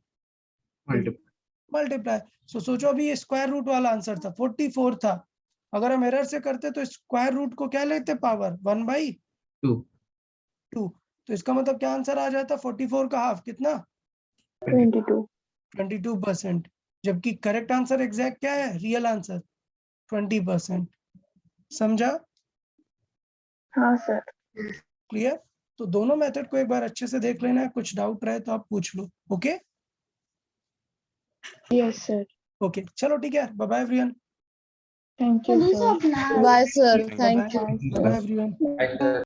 मल्टीप्लाई। सो सोचो अभी ये स्क्वायर रूट वाला आंसर था, 44 था, अगर हम एरर से करते तो स्क्वायर रूट को क्या लेते, पावर 1/2, तो इसका मतलब क्या आंसर आ जाता, 44 का हाफ कितना, 22. 22%, जबकि करेक्ट आंसर एग्जैक्ट क्या है, रियल आंसर 20%। समझा, हाँ सर. क्लियर? तो दोनों मेथड को एक बार अच्छे से देख लेना है, कुछ डाउट रहे तो आप पूछ लो। Okay Yes sir. ओके, चलो ठीक है, bye bye everyone. Thank you sir. Bye sir. Bye-bye. Thank you. Bye bye everyone. Bye, sir.